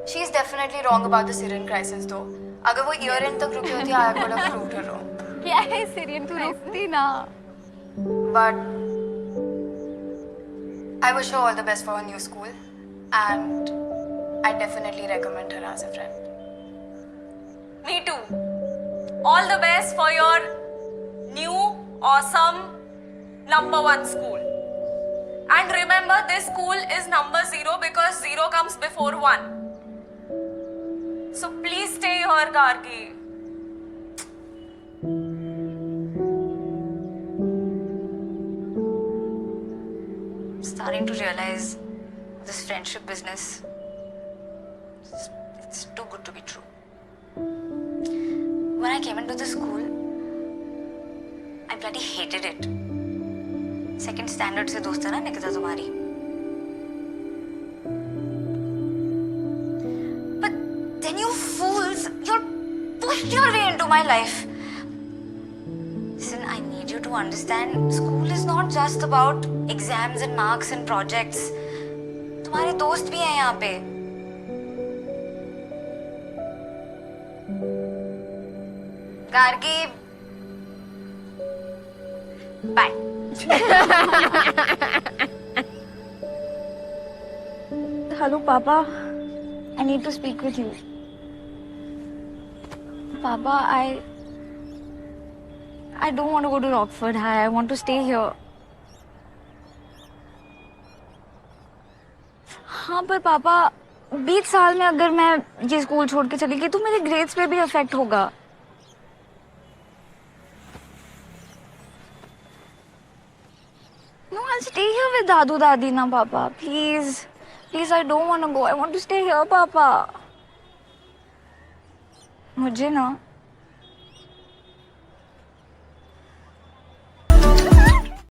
Speaker 9: She's definitely wrong about the Syrian crisis though. अगर वो year end तक रुकी होती, I would have proved her wrong.
Speaker 2: क्या है सीरियन क्राइसिस ना?
Speaker 9: But I wish her all the best for her new school, and I definitely recommend her as a friend.
Speaker 14: Me too. All the best for your new awesome #1 school. And remember, this school is number 0 because 0 comes before 1. So please stay here, Gargi.
Speaker 8: Starting to realize this friendship business, it's too good to be true. When I came into the school, I bloody hated it. Second standard से दोस्त है ना निकिता तुम्हारी. But then you fools, you pushed your way into my life. Listen, I need you to understand, school is not just about exams and marks and projects. तुम्हारे दोस्त भी हैं यहाँ पे. Gargi, bye.
Speaker 7: Hello, Papa. I need to speak with you. Papa, I don't want to go to Rockford High. I want to stay here. हाँ पर पापा 20 साल में अगर मैं ये स्कूल छोड़ के चली गई तो मेरे ग्रेड्स पे भी अफेक्ट होगा. No, I'll stay here with दादू दादी ना पापा. Please, please, I don't want to go. I want to stay here, पापा. मुझे ना